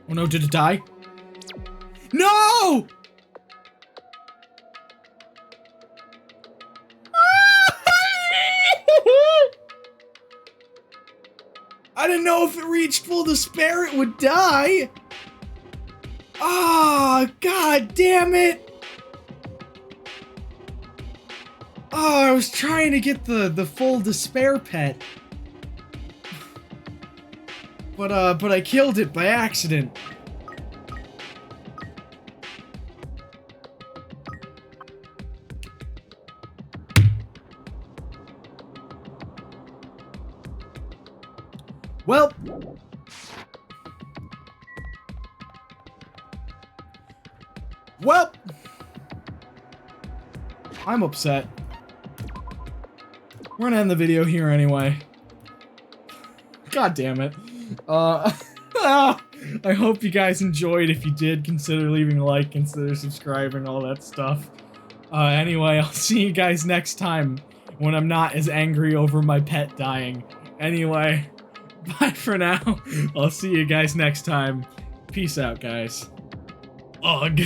Oh no, did it die? No! I didn't know if it reached full despair it would die! Ah, god damn it! Oh, I was trying to get the full despair pet. But I killed it by accident. Well, I'm upset. We're gonna end the video here anyway. God damn it. I hope you guys enjoyed. If you did, consider leaving a like, consider subscribing, all that stuff. Anyway, I'll see you guys next time when I'm not as angry over my pet dying. Anyway, bye for now. I'll see you guys next time. Peace out, guys. Ugh.